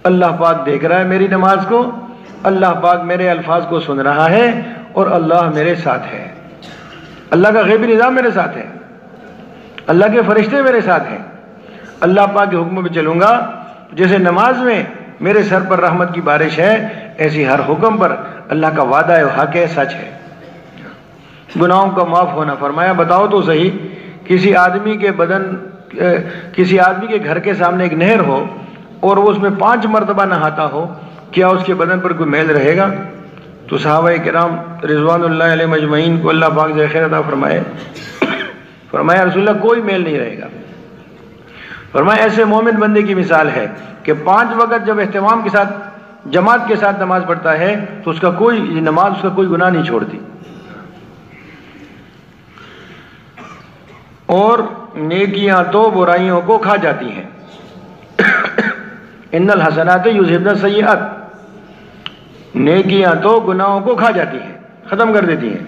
اللہ پاک دیکھ رہا ہے میری نماز کو، اللہ پاک میرے الفاظ کو سن رہا ہے، اور اللہ میرے ساتھ ہے. اللہ کا غیبی نظام میرے ساتھ ہے، اللہ کے فرشتے میرے ساتھ ہیں. اللہ پاک کے حکم پہ چلوں گا. جیسے نماز میں میرے سر پر رحمت کی بارش ہے، ایسی ہر حکم پر اللہ کا وعدہ ہے، حق ہے، سچ ہے. گناہوں کا معاف ہونا. فرمایا بتاؤ تو صحیح، کسی آدمی کے گھر کے سامنے ایک نہر ہو اور وہ اس میں 5 مرتبہ نہاتا ہو، کیا اس کے بدن پر کوئی میل رہے گا؟ تو صحابہ کرام رضوان اللہ علیہ مجمعین کو اللہ پاک سے خیر عطا فرمائے، فرمایا رسول اللہ کوئی میل نہیں رہے گا. فرمایا ایسے مومن بندے کی مثال ہے کہ 5 وقت جب اہتمام کے ساتھ، جماعت کے ساتھ نماز پڑھتا ہے تو اس کا کوئی نماز، اس کا کوئی گناہ نہیں چھوڑتی. اور نیکیاں تو برائیوں کو کھا جاتی ہیں. ان الحسنات یذہبن السیئات، نیکیاں تو گناہوں کو کھا جاتی ہیں، ختم کر دیتی ہیں.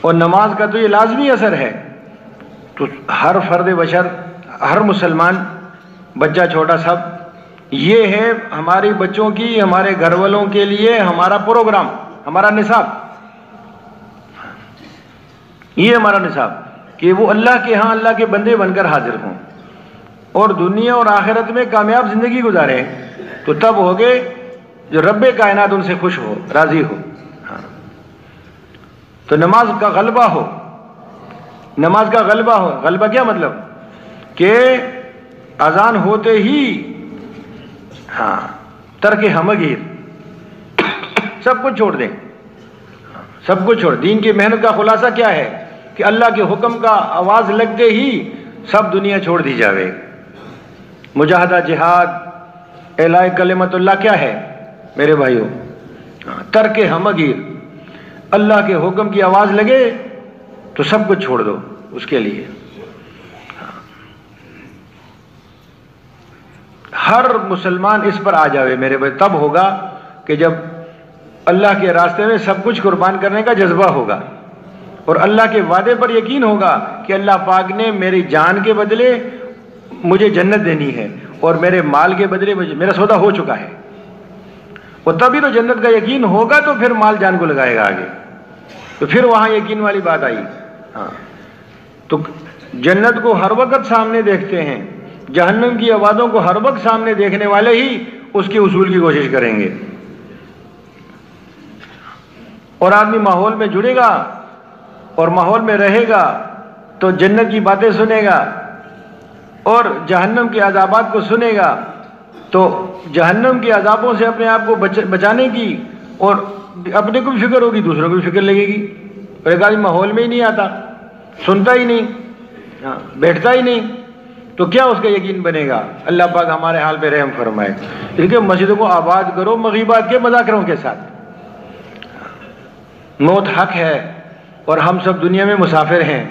اور نماز کا تو یہ لازمی اثر ہے. تو ہر فرد بشر، ہر مسلمان، بچہ چھوٹا سب، یہ ہے ہماری بچوں کی، ہمارے گھر والوں کے لیے ہمارا پروگرام، ہمارا نصاب. یہ ہمارا نصاب کہ وہ اللہ کے ہاں اللہ کے بندے بن کر حاضر ہوں اور دنیا اور آخرت میں کامیاب زندگی گزاریں. تو تب ہوگے جو رب کائنات ان سے خوش ہو، راضی ہو. تو نماز کا غلبہ ہو، نماز کا غلبہ ہو. غلبہ کیا مطلب؟ کہ اذان ہوتے ہی ترک ہمگیر، سب کچھ چھوڑ دیں، سب کچھ چھوڑ. دین کی محنت کا خلاصہ کیا ہے؟ کہ اللہ کے حکم کا آواز لگتے ہی سب دنیا چھوڑ دی جاوے. مجاہدہ، جہاد، اعلاء کلمت اللہ کیا ہے میرے بھائیو؟ ترک ہمگیر. اللہ کے حکم کی آواز لگے تو سب کچھ چھوڑ دو اس کے لیے. ہر مسلمان اس پر آ جاوے میرے بھائی، تب ہوگا کہ جب اللہ کے راستے میں سب کچھ قربان کرنے کا جذبہ ہوگا اور اللہ کے وعدے پر یقین ہوگا کہ اللہ پاک نے میری جان کے بدلے مجھے جنت دینی ہے اور میرے مال کے بدلے میرا سودا ہو چکا ہے. اور تبھی تو جنت کا یقین ہوگا تو پھر مال جان کو لگائے گا آگے. تو پھر وہاں یقین والی بات آئی. تو جنت کو ہر وقت سامنے دیکھتے ہیں، جہنم کی آوازوں کو ہر وقت سامنے دیکھنے والے ہی اس کے حصول کی کوشش کریں گے. اور آدمی ماحول میں جڑے گا اور ماحول میں رہے گا تو جنت کی باتیں سنے گا اور جہنم کے عذابات کو سنے گا. تو جہنم کے عذابوں سے اپنے آپ کو بچانے کی اور اپنے کو بھی فکر ہوگی، دوسروں کو بھی فکر لگے گی. اور ایک آدمی ماحول میں ہی نہیں آتا، سنتا ہی نہیں، بیٹھتا ہی نہیں، تو کیا اس کا یقین بنے گا؟ اللہ پاک ہمارے حال پہ رحم فرمائے. اس لیے مسجدوں کو آباد کرو مغیبات کے مذاکروں کے ساتھ. موت حق ہے اور ہم سب دنیا میں مسافر ہیں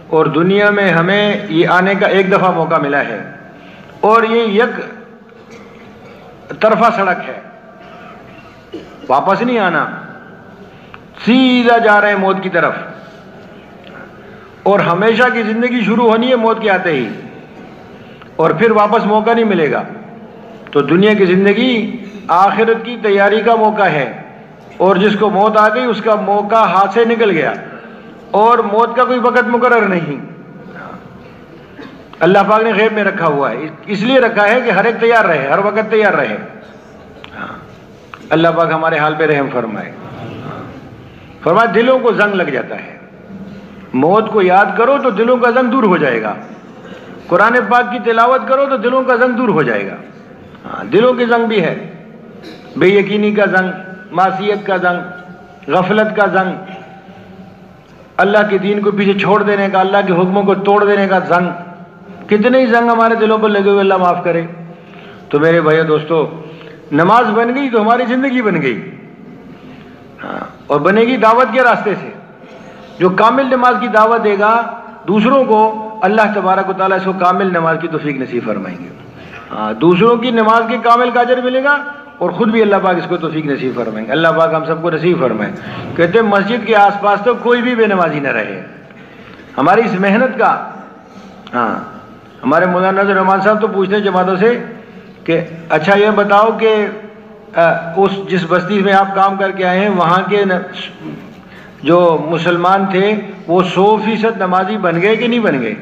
اور دنیا میں ہمیں یہ آنے کا ایک دفعہ موقع ملا ہے اور یہ یک طرفہ سڑک ہے، واپس نہیں آنا، سیدھا جا رہے ہیں موت کی طرف. اور ہمیشہ کی زندگی شروع ہونی ہے موت کے آتے ہی اور پھر واپس موقع نہیں ملے گا. تو دنیا کی زندگی آخرت کی تیاری کا موقع ہے اور جس کو موت آ گئی اس کا موقع ہاتھ سے نکل گیا اور موت کا کوئی وقت مقرر نہیں. اللہ پاک نے غیب میں رکھا ہوا ہے، اس لیے رکھا ہے کہ ہر ایک تیار رہے، ہر وقت تیار رہے. اللہ پاک ہمارے حال پہ رحم فرمائے۔ فرمایا دلوں کو زنگ لگ جاتا ہے، موت کو یاد کرو تو دلوں کا زنگ دور ہو جائے گا، قرآن پاک کی تلاوت کرو تو دلوں کا زنگ دور ہو جائے گا۔ ہاں دلوں کے زنگ بھی ہے، بے یقینی کا زنگ، معصیت کا زنگ، غفلت کا زنگ، اللہ کے دین کو پیچھے چھوڑ دینے کا، اللہ کے حکموں کو توڑ دینے کا زنگ، کتنے ہی زنگ ہمارے دلوں پر لگے ہوئے، اللہ معاف کرے۔ تو میرے بھائیو دوستو، نماز بن گئی تو ہماری زندگی بن گئی، ہاں، اور بنے گی دعوت کے راستے سے۔ جو کامل نماز کی دعوت دے گا دوسروں کو، اللہ تبارک و تعالیٰ اس کو کامل نماز کی توفیق نصیب فرمائیں گے۔ ہاں، دوسروں کی نماز کے کامل کا اجر ملے گا اور خود بھی اللہ پاک اس کو توفیق نصیب فرمائیں گے۔ اللہ پاک ہم سب کو نصیب فرمائے۔ کہتے ہیں مسجد کے آس پاس تو کوئی بھی بے نمازی نہ رہے۔ ہماری اس محنت کا، ہاں، ہمارے مولانا نذر رحمان صاحب تو پوچھتے ہیں جماعتوں سے کہ اچھا یہ بتاؤ کہ جس بستی میں آپ کام کر کے آئے ہیں وہاں کے جو مسلمان تھے وہ 100% نمازی بن گئے کہ نہیں بن گئے؟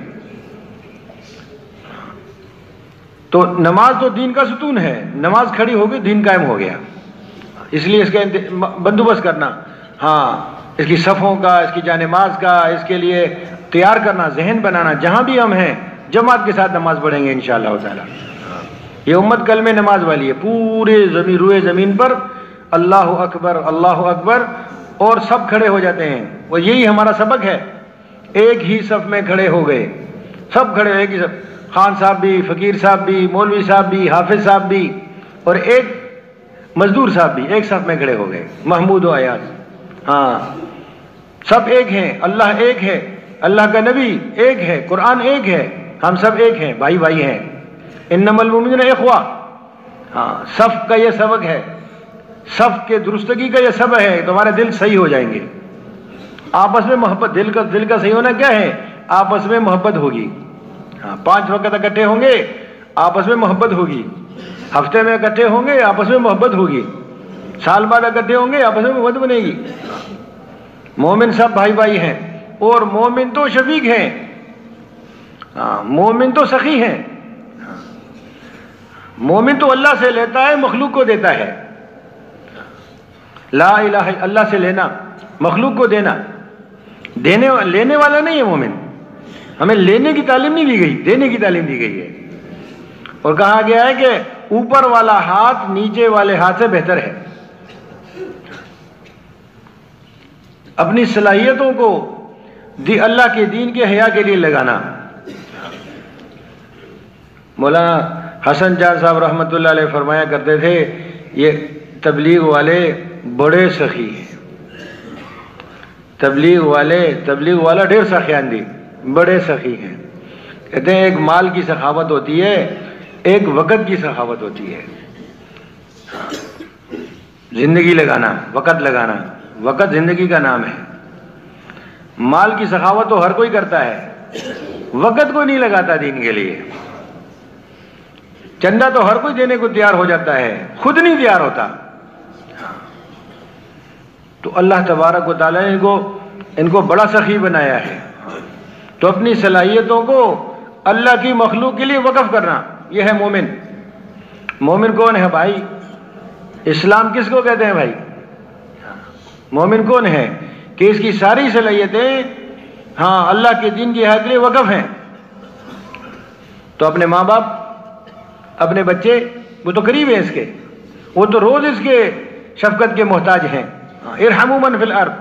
تو نماز تو دین کا ستون ہے، نماز کھڑی ہو گئی دین قائم ہو گیا۔ اس لیے اس کا بندوبست کرنا، ہاں، اس کی صفوں کا، اس کی جانماز کا، اس کے لیے تیار کرنا، ذہن بنانا، جہاں بھی ہم ہیں جماعت کے ساتھ نماز پڑھیں گے انشاءاللہ تعالی۔ یہ امت کلمہ نماز والی ہے، پورے روئے زمین پر اللہ اکبر اللہ اکبر، اور سب کھڑے ہو جاتے ہیں۔ وہ یہی ہمارا سبق ہے، ایک ہی صف میں کھڑے ہو گئے، سب کھڑے ایک ہی صف، خان صاحب بھی، فقیر صاحب بھی، مولوی صاحب بھی، حافظ صاحب بھی، اور ایک مزدور صاحب بھی ایک صف میں کھڑے ہو گئے، محمود و ایاز۔ ہاں، سب ایک ہیں، اللہ ایک ہے، اللہ کا نبی ایک ہے، قرآن ایک ہے، ہم سب ایک ہیں، بھائی بھائی ہیں۔ انما المؤمنون اخوہ، ہاں، صف کا یہ سبق ہے، صف کے درستگی کا یہ سبق ہے، تمہارے دل صحیح ہو جائیں گے، آپس میں محبت، دل کا صحیح ہونا کیا ہے؟ آپس میں محبت ہوگی۔ ہاں، 5 وقت اکٹھے ہوں گے آپس میں محبت ہوگی، ہفتے میں اکٹھے ہوں گے آپس میں محبت ہوگی، سال بعد اکٹھے ہوں گے آپس میں محبت بنے گی۔ مومن سب بھائی بھائی ہیں، اور مومن تو شفیق ہیں، ہاں، مومن تو سخی ہیں۔ مومن تو اللہ سے لیتا ہے، مخلوق کو دیتا ہے۔ لا الہ الا اللہ سے لینا، مخلوق کو دینا، لینے والا نہیں ہے مومن۔ ہمیں لینے کی تعلیم نہیں دی گئی، دینے کی تعلیم دی گئی ہے۔ اور کہا گیا ہے کہ اوپر والا ہاتھ نیچے والے ہاتھ سے بہتر ہے۔ اپنی صلاحیتوں کو اللہ کے دین کے حیا کے لیے لگانا۔ مولانا حسن جان صاحب رحمۃ اللہ علیہ فرمایا کرتے تھے، یہ تبلیغ والے بڑے سخی ہیں، تبلیغ والا ڈھیر سخیاندی، بڑے سخی ہیں۔ کہتے ہیں ایک مال کی سخاوت ہوتی ہے، ایک وقت کی سخاوت ہوتی ہے۔ زندگی لگانا، وقت لگانا، وقت زندگی کا نام ہے۔ مال کی سخاوت تو ہر کوئی کرتا ہے، وقت کو نہیں لگاتا دین کے لیے۔ چندہ تو ہر کوئی دینے کو تیار ہو جاتا ہے، خود نہیں تیار ہوتا۔ تو اللہ تبارک و تعالیٰ نے ان کو بڑا سخی بنایا ہے۔ تو اپنی صلاحیتوں کو اللہ کی مخلوق کے لیے وقف کرنا، یہ ہے مومن۔ مومن کون ہے بھائی؟ اسلام کس کو کہتے ہیں بھائی؟ مومن کون ہے کہ اس کی ساری صلاحیتیں ہاں اللہ کے دین کی حیات کے لیے وقف ہیں۔ تو اپنے ماں باپ، اپنے بچے، وہ تو قریب ہیں اس کے، وہ تو روز اس کے شفقت کے محتاج ہیں۔ ارحموا من فی الارض،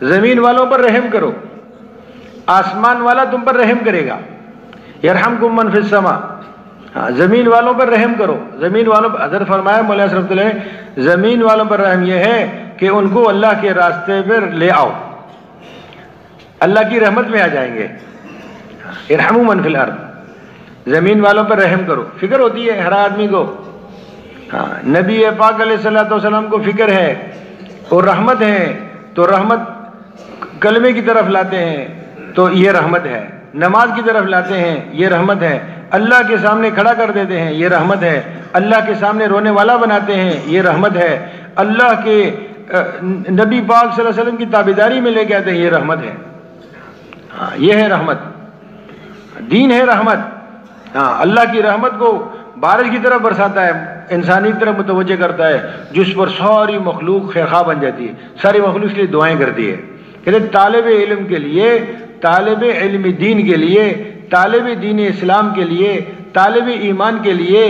زمین والوں پر رحم کرو، آسمان والا تم پر رحم کرے گا۔ یرحمکم من فی السماء، زمین والوں پر رحم کرو، زمین والوں پر، حضرت فرمایا مولانا رحمۃ اللہ علیہ، زمین والوں پر رحم یہ ہے کہ ان کو اللہ کے راستے پر لے آؤ، اللہ کی رحمت میں آ جائیں گے۔ ارحموا من فی الارض، زمین والوں پر رحم کرو۔ فکر ہوتی ہے ہر آدمی کو، ہاں، نبی پاک علیہ الصلوۃ والسلام کو فکر ہے، اور رحمت ہے، تو رحمت کلمے کی طرف لاتے ہیں تو یہ رحمت ہے، نماز کی طرف لاتے ہیں یہ رحمت ہے، اللہ کے سامنے کھڑا کر دیتے ہیں یہ رحمت ہے، اللہ کے سامنے رونے والا بناتے ہیں یہ رحمت ہے، اللہ کے نبی پاک صلی اللہ علیہ وسلم کی تابعداری میں لے کے آتے ہیں یہ رحمت ہے۔ ہاں، یہ ہے رحمت، دین ہے رحمت۔ ہاں، اللہ کی رحمت کو بارش کی طرف برساتا ہے، انسانی طرف متوجہ کرتا ہے، جس پر ساری مخلوق خیرخواہ بن جاتی ہے، ساری مخلوق کے لیے دعائیں کرتی ہے۔ کہتے طالب علم کے لیے، طالب علم دین کے لیے، طالب دین اسلام کے لیے، طالب ایمان کے لیے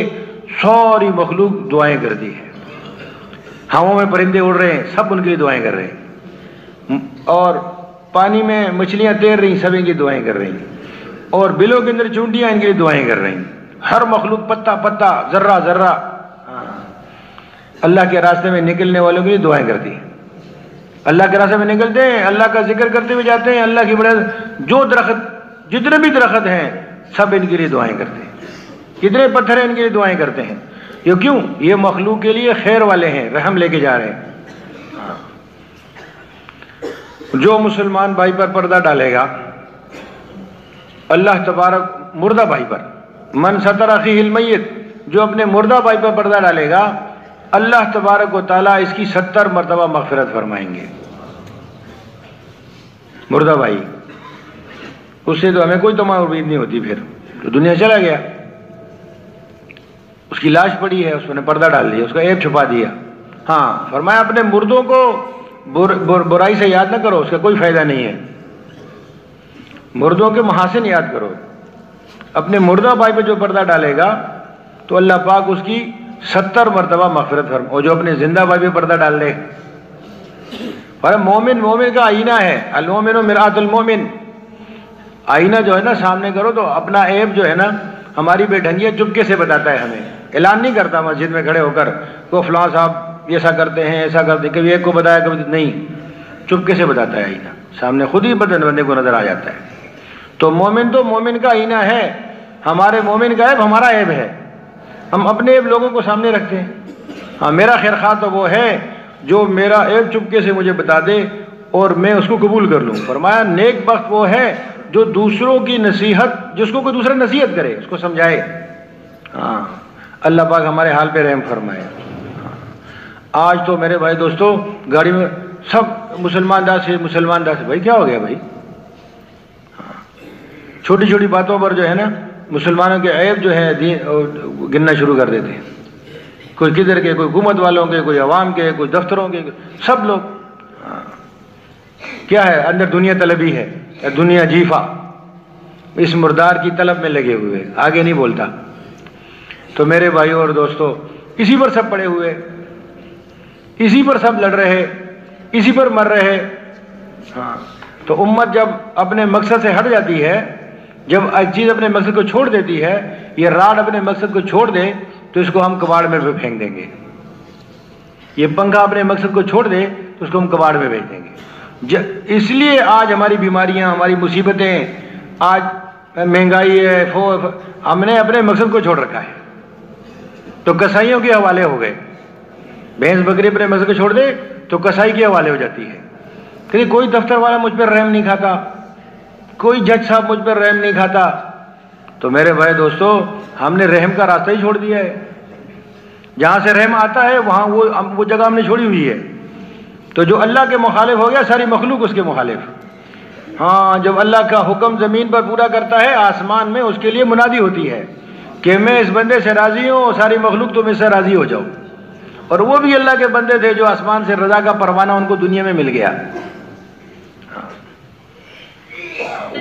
ساری مخلوق دعائیں کرتی ہے۔ ہواؤں میں پرندے اڑ رہے ہیں، سب ان کے لیے دعائیں کر رہے ہیں، اور پانی میں مچھلیاں تیر رہی، سب ان کی دعائیں کر رہی ہیں، اور بلوں کے اندر چونٹیاں ان کے لیے دعائیں کر رہی ہیں۔ ہر مخلوق، پتا پتا، ذرہ ذرہ اللہ کے راستے میں نکلنے والوں کے لیے دعائیں کرتی ہیں۔ اللہ کے راستے میں نکلتے ہیں، اللہ کا ذکر کرتے ہوئے جاتے ہیں، اللہ کی بڑے جو درخت، جتنے بھی درخت ہیں سب ان کے لیے دعائیں کرتے ہیں، کتنے پتھر ہیں ان کے لیے دعائیں کرتے ہیں۔ یہ کیوں؟ یہ مخلوق کے لیے خیر والے ہیں، رحم لے کے جا رہے ہیں۔ جو مسلمان بھائی پر پردہ ڈالے گا، اللہ تبارک مردہ بھائی پر، من ستر اخیہ المیت، جو اپنے مردہ بھائی پر پردہ ڈالے گا، اللہ تبارک و تعالیٰ اس کی 70 مرتبہ مغفرت فرمائیں گے۔ مردہ بھائی، اس سے تو ہمیں کوئی تمام امید نہیں ہوتی، پھر تو دنیا چلا گیا، اس کی لاش پڑی ہے، اس نے پردہ ڈال دیا، اس کا عیب چھپا دیا۔ ہاں فرمایا اپنے مردوں کو برائی سے یاد نہ کرو، اس کا کوئی فائدہ نہیں ہے، مردوں کے محاسن یاد کرو۔ اپنے مردہ بھائی پہ جو پردہ ڈالے گا تو اللہ پاک اس کی 70 مرتبہ مغفرت فرمائے، اور جو اپنے زندہ بھائی پہ پردہ ڈال دے، پر مومن کا آئینہ ہے، المومن مرآۃ المومن، آئینہ جو ہے نا سامنے کرو تو اپنا عیب جو ہے نا، ہماری بے ڈھنگیاں چپکے سے بتاتا ہے ہمیں، اعلان نہیں کرتا مسجد میں کھڑے ہو کر کو فلاں صاحب ایسا کرتے ہیں ایسا کرتے ہیں، کبھی ایک کو بتایا کبھی نہیں، چپکے سے بتاتا ہے آئینہ، سامنے خود ہی بندے کو نظر آ جاتا ہے۔ تو مومن کا آئینہ ہے، ہمارے مومن کا عیب ہمارا عیب ہے، ہم اپنے عیب لوگوں کو سامنے رکھتے ہیں۔ ہاں میرا خیرخواہ تو وہ ہے جو میرا عیب چپکے سے مجھے بتا دے اور میں اس کو قبول کر لوں۔ فرمایا نیک بخت وہ ہے جو دوسروں کی نصیحت، جس کو کوئی دوسرا نصیحت کرے، اس کو سمجھائے۔ ہاں اللہ پاک ہمارے حال پہ رحم فرمائے۔ آج تو میرے بھائی دوستو گاڑی میں سب مسلمان داس بھائی کیا ہو گیا بھائی؟ چھوٹی چھوٹی باتوں پر جو ہے نا مسلمانوں کے عیب جو ہے گننا شروع کر دیتے ہیں، کوئی کدھر کے، کوئی حکومت والوں کے، کوئی عوام کے، کوئی دفتروں کے، سب لوگ کیا ہے اندر دنیا طلبی ہے، دنیا جیفا، اس مردار کی طلب میں لگے ہوئے، آگے نہیں بولتا۔ تو میرے بھائیوں اور دوستو اسی پر سب پڑے ہوئے، اسی پر سب لڑ رہے، اسی پر مر رہے۔ ہاں تو امت جب اپنے مقصد سے ہٹ جاتی ہے، جب ایک چیز اپنے مقصد کو چھوڑ دیتی ہے، یہ راڈ اپنے مقصد کو چھوڑ دے تو اس کو ہم کباڑ میں پھینک دیں گے، یہ پنکھا اپنے مقصد کو چھوڑ دے تو اس کو ہم کباڑ میں بھیج دیں گے۔ اس لیے آج ہماری بیماریاں، ہماری مصیبتیں، آج مہنگائی ہے، ہم نے اپنے مقصد کو چھوڑ رکھا ہے، تو کسائیوں کے حوالے ہو گئے۔ بھینس بکری اپنے مقصد کو چھوڑ دے تو کسائی کے حوالے ہو جاتی ہے، کہ کوئی دفتر والا مجھ پر رحم نہیں کھاتا، کوئی جج صاحب مجھ پر رحم نہیں کھاتا۔ تو میرے بھائی دوستو ہم نے رحم کا راستہ ہی چھوڑ دیا ہے، جہاں سے رحم آتا ہے وہاں وہ جگہ ہم نے چھوڑی ہوئی ہے۔ تو جو اللہ کے مخالف ہو گیا، ساری مخلوق اس کے مخالف۔ ہاں جب اللہ کا حکم زمین پر پورا کرتا ہے، آسمان میں اس کے لیے منادی ہوتی ہے کہ میں اس بندے سے راضی ہوں، اور ساری مخلوق تم اس سے راضی ہو جاؤ۔ اور وہ بھی اللہ کے بندے تھے جو آسمان سے رضا کا پروانہ ان کو دنیا میں مل گیا۔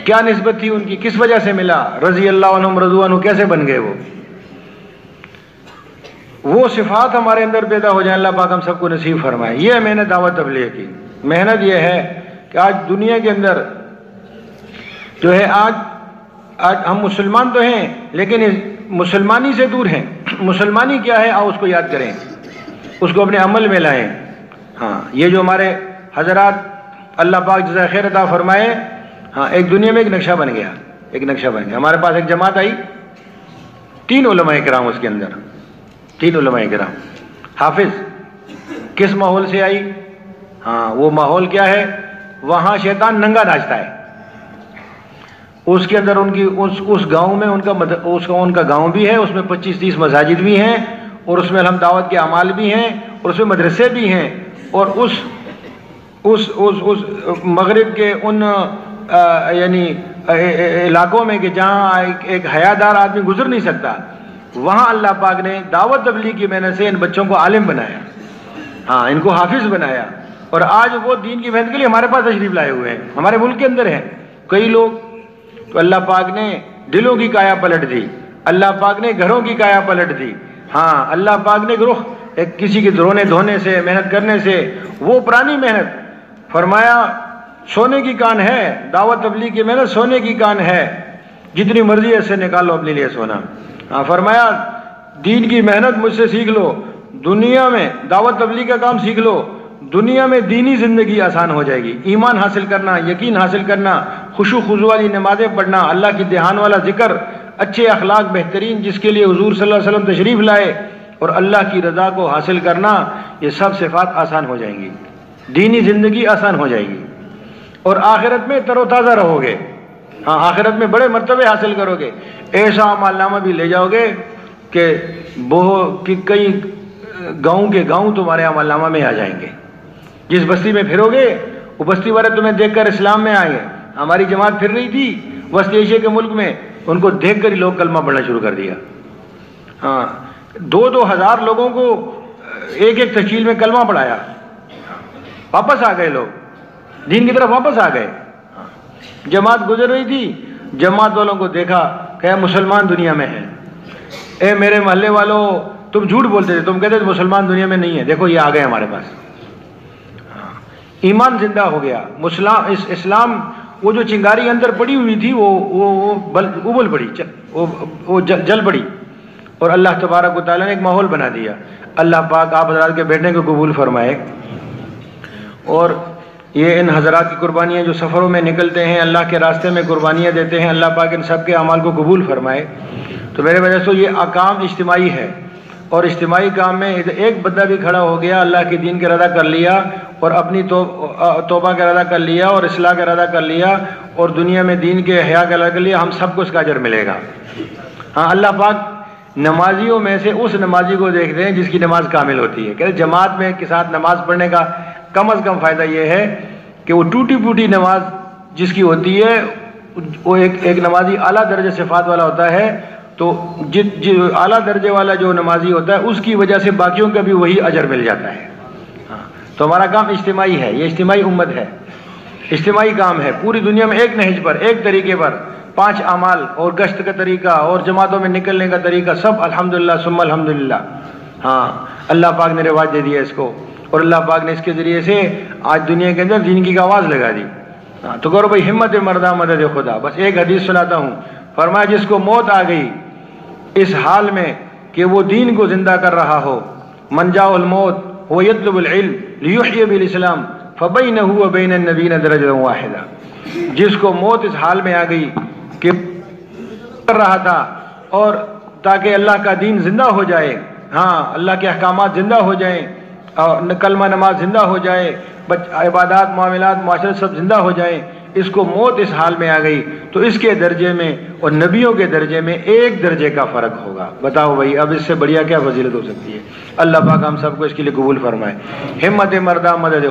کیا نسبت تھی ان کی، کس وجہ سے ملا؟ رضی اللہ عنہم رضوا عنہ، کیسے بن گئے وہ صفات ہمارے اندر پیدا ہو جائیں، اللہ پاک ہم سب کو نصیب فرمائے۔ یہ میں نے دعوت تبلیغ کی محنت یہ ہے کہ آج دنیا کے اندر جو ہے آج ہم مسلمان تو ہیں لیکن مسلمانی سے دور ہیں۔ مسلمانی کیا ہے، آؤ اس کو یاد کریں، اس کو اپنے عمل میں لائیں۔ ہاں یہ جو ہمارے حضرات اللہ پاک جزائے خیر عطا فرمائے، ہاں ایک دنیا میں ایک نقشہ بن گیا، ہمارے پاس ایک جماعت آئی، 3 علماء کرام اس کے اندر، 3 علماء کرام حافظ۔ کس ماحول سے آئی؟ ہاں وہ ماحول کیا ہے، وہاں شیطان ننگا ناچتا ہے، اس کے اندر اس گاؤں میں ان کا گاؤں بھی ہے، اس میں 25-30 مساجد بھی ہیں، اور اس میں ہم دعوت کے اعمال بھی ہیں، اور اس میں مدرسے بھی ہیں، اور اس مغرب کے ان یعنی علاقوں میں کہ جہاں ایک حیادار آدمی گزر نہیں سکتا، وہاں اللہ پاک نے دعوت تبلیغ کی محنت سے ان بچوں کو عالم بنایا، ہاں ان کو حافظ بنایا، اور آج وہ دین کی محنت کے لیے ہمارے پاس تشریف لائے ہوئے ہیں، ہمارے ملک کے اندر ہیں کئی لوگ۔ تو اللہ پاک نے دلوں کی کایا پلٹ دی، اللہ پاک نے گھروں کی کایا پلٹ دی، ہاں اللہ پاک نے رخ ایک کسی کے رونے دھونے سے، محنت کرنے سے، وہ پرانی محنت، فرمایا سونے کی کان ہے، دعوت تبلیغ کی محنت سونے کی کان ہے، جتنی مرضی ایسے نکال لو اپنے لیے سونا۔ ہاں فرمایا دین کی محنت مجھ سے سیکھ لو، دنیا میں دعوت تبلیغ کا کام سیکھ لو، دنیا میں دینی زندگی آسان ہو جائے گی، ایمان حاصل کرنا، یقین حاصل کرنا، خشوع خضوع والی نمازیں پڑھنا، اللہ کی دھیان والا ذکر، اچھے اخلاق بہترین جس کے لیے حضور صلی اللہ علیہ وسلم تشریف لائے، اور اللہ کی رضا کو حاصل کرنا، یہ سب صفات آسان ہو جائیں گی، دینی زندگی آسان ہو جائے گی، اور آخرت میں تر و تازہ رہو گے، ہاں آخرت میں بڑے مرتبے حاصل کرو گے، ایسا عمل نامہ بھی لے جاؤ گے کہ کئی گاؤں کے گاؤں تمہارے عمل نامہ میں آ جائیں گے۔ جس بستی میں پھرو گے وہ بستی والے تمہیں دیکھ کر اسلام میں آئیں گے۔ ہماری جماعت پھر رہی تھی وسط ایشیا کے ملک میں، ان کو دیکھ کر ہی لوگ کلمہ پڑھنا شروع کر دیا، ہاں 2,000 لوگوں کو ایک ایک تشکیل میں کلمہ پڑھایا، واپس آ گئے لوگ، دین کی طرف واپس آ گئے۔ جماعت گزر رہی تھی، جماعت والوں کو دیکھا کہ مسلمان دنیا میں ہیں، اے میرے محلے والوں تم جھوٹ بولتے تھے، تم کہتے تھے مسلمان دنیا میں نہیں ہے، دیکھو یہ آ گئے ہمارے پاس، ایمان زندہ ہو گیا۔ اسلام وہ جو چنگاری اندر پڑی ہوئی تھی وہ ابل پڑی، وہ جل پڑی، اور اللہ تبارک و تعالیٰ نے ایک ماحول بنا دیا۔ اللہ پاک آپ حضرات کے بیٹھنے کو قبول فرمائے، اور یہ ان حضرات کی قربانیاں جو سفروں میں نکلتے ہیں، اللہ کے راستے میں قربانیاں دیتے ہیں، اللہ پاک ان سب کے اعمال کو قبول فرمائے۔ تو میرے وجہ سے یہ کام اجتماعی ہے، اور اجتماعی کام میں ایک بندہ بھی کھڑا ہو گیا، اللہ کے دین کا ارادہ کر لیا، اور اپنی توبہ کا ارادہ کر لیا، اور اصلاح کا ارادہ کر لیا، اور دنیا میں دین کے احیاء کا ارادہ کر لیا، ہم سب کو اس کا اجر ملے گا۔ ہاں اللہ پاک نمازیوں میں سے اس نمازی کو دیکھتے ہیں جس کی نماز کامل ہوتی ہے۔ کہتے ہیں جماعت میں کے ساتھ نماز پڑھنے کا کم از کم فائدہ یہ ہے کہ وہ ٹوٹی پھوٹی نماز جس کی ہوتی ہے، وہ ایک نمازی اعلیٰ درجہ صفات والا ہوتا ہے، تو اعلیٰ درجے والا جو نمازی ہوتا ہے اس کی وجہ سے باقیوں کا بھی وہی اجر مل جاتا ہے۔ تو ہمارا کام اجتماعی ہے، یہ اجتماعی امت ہے، اجتماعی کام ہے، پوری دنیا میں ایک نہج پر، ایک طریقے پر، 5 اعمال اور گشت کا طریقہ اور جماعتوں میں نکلنے کا طریقہ سب الحمدللہ ثم الحمدللہ، ہاں اللہ پاک نے رواج دے دیا اس کو، اور اللہ پاک نے اس کے ذریعے سے آج دنیا کے اندر دین کی آواز لگا دی۔ تو کرو بھائی ہمت مردہ مدد خدا۔ بس ایک حدیث سناتا ہوں، فرمایا جس کو موت آ گئی اس حال میں کہ وہ دین کو زندہ کر رہا ہو، من جاء الموت هو يطلب العلم ليحيي بالاسلام فبينه وبين النبيين درجة واحدة۔ جس کو موت اس حال میں آ گئی کہ کر رہا تھا اور تاکہ اللہ کا دین زندہ ہو جائے، ہاں اللہ کے احکامات زندہ ہو جائیں، اور کلمہ نماز زندہ ہو جائے، عبادات معاملات معاشرت سب زندہ ہو جائیں، اس کو موت اس حال میں آ گئی تو اس کے درجے میں اور نبیوں کے درجے میں 1 درجے کا فرق ہوگا۔ بتاؤ بھائی اب اس سے بڑھیا کیا فضیلت ہو سکتی ہے؟ اللہ پاک ہم سب کو اس کے لیے قبول فرمائے۔ ہمت مردہ مدد